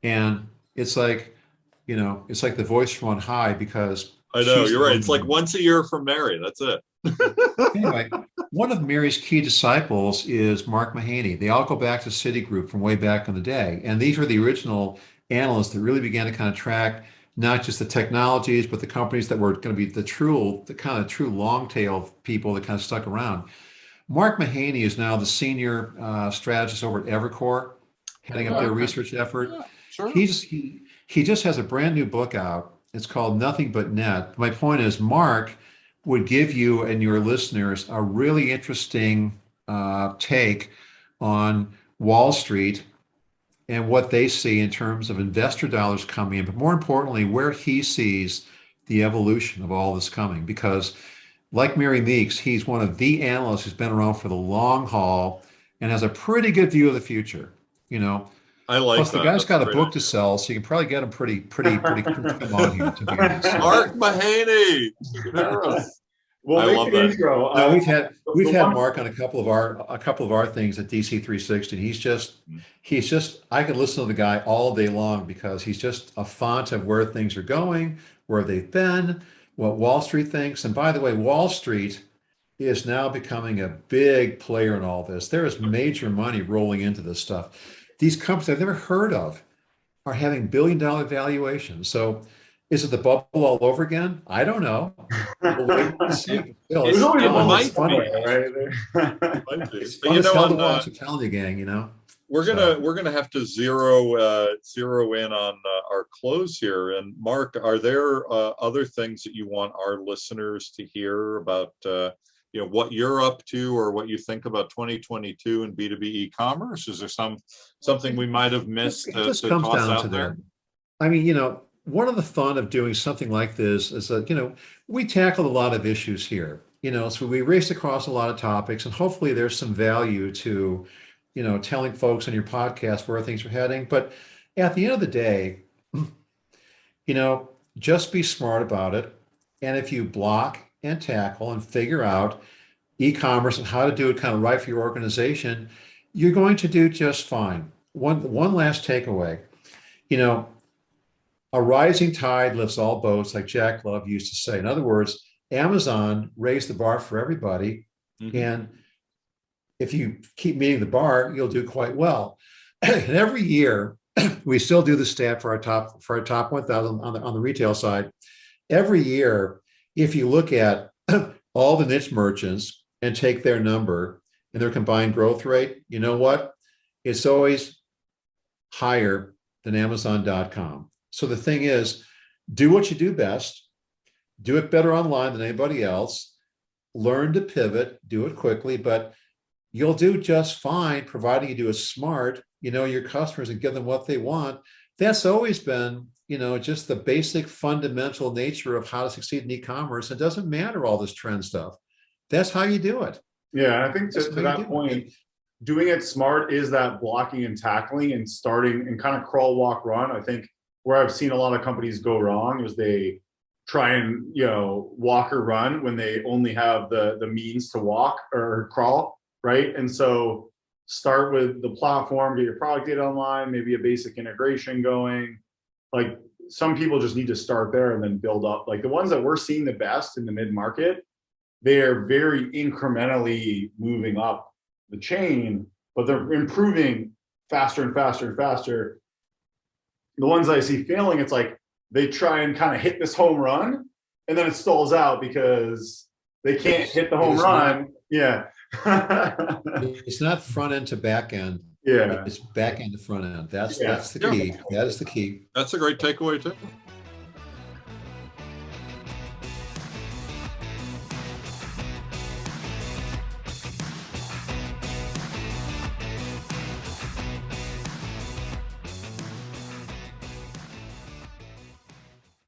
Speaker 3: And it's like, it's like the voice from on high, because
Speaker 1: I know, you're right. It's like once a year from Mary. That's it.
Speaker 3: Anyway, one of Mary's key disciples is Mark Mahaney. They all go back to Citigroup from way back in the day. And these were the original analysts that really began to kind of track not just the technologies, but the companies that were going to be the kind of true long tail people that kind of stuck around. Mark Mahaney is now the senior strategist over at Evercore, heading up their research effort.
Speaker 1: Yeah, sure.
Speaker 3: He just has a brand new book out. It's called Nothing But Net. My point is, Mark would give you and your listeners a really interesting take on Wall Street and what they see in terms of investor dollars coming in, but more importantly, where he sees the evolution of all this coming. Because like Mary Meeks, he's one of the analysts who's been around for the long haul and has a pretty good view of the future.
Speaker 1: I like
Speaker 3: Plus,
Speaker 1: that.
Speaker 3: the guy's got a book to sell, so you can probably get him pretty come on here, to be honest.
Speaker 1: Mark Mahaney.
Speaker 2: Well,
Speaker 1: I love that.
Speaker 2: Intro.
Speaker 3: No, we've had Mark on a couple of our things at DC 360. He's just I could listen to the guy all day long, because he's just a font of where things are going, where they've been, what Wall Street thinks. And by the way, Wall Street is now becoming a big player in all this. There is major money rolling into this stuff. These companies I've never heard of are having billion-dollar valuations. So is it the bubble all over again? I don't know. We'll wait and see. It's fun, right? It's fun as hell to watch. I'm telling you, gang.
Speaker 1: We're gonna have to zero in on our close here. And Mark, are there other things that you want our listeners to hear about? What you're up to, or what you think about 2022 and B2B e-commerce? Is there something we might have missed?
Speaker 3: It just comes down to that. I mean, one of the fun of doing something like this is that, we tackled a lot of issues here, so we raced across a lot of topics, and hopefully there's some value to, telling folks on your podcast where things are heading. But at the end of the day, just be smart about it. And if you block and tackle and figure out e-commerce and how to do it kind of right for your organization, you're going to do just fine. One last takeaway, a rising tide lifts all boats, like Jack Love used to say. In other words, Amazon raised the bar for everybody. And if you keep meeting the bar, you'll do quite well. And every year, we still do the stat for our top 1,000 on the retail side. Every year, if you look at all the niche merchants and take their number and their combined growth rate, you know what? It's always higher than Amazon.com. So the thing is, do what you do best, do it better online than anybody else, learn to pivot, do it quickly, but you'll do just fine, providing you do it smart, you know your customers and give them what they want. That's always been, just the basic fundamental nature of how to succeed in e-commerce. It doesn't matter all this trend stuff. That's how you do it.
Speaker 2: Yeah, I think to that point, doing it smart is that blocking and tackling and starting and kind of crawl, walk, run. I think where I've seen a lot of companies go wrong is they try and, walk or run when they only have the means to walk or crawl, right? And so start with the platform, get your product data online, maybe a basic integration going. Like some people just need to start there and then build up. Like the ones that we're seeing the best in the mid-market, they are very incrementally moving up the chain, but they're improving faster and faster and faster. The ones I see failing, it's like they try and kind of hit this home run and then it stalls out because they can't hit the home run. Yeah.
Speaker 3: It's not front end to back end.
Speaker 2: Yeah.
Speaker 3: It's back end to front end. That's the
Speaker 1: Yeah.
Speaker 3: key. That is the key.
Speaker 1: That's a great takeaway too.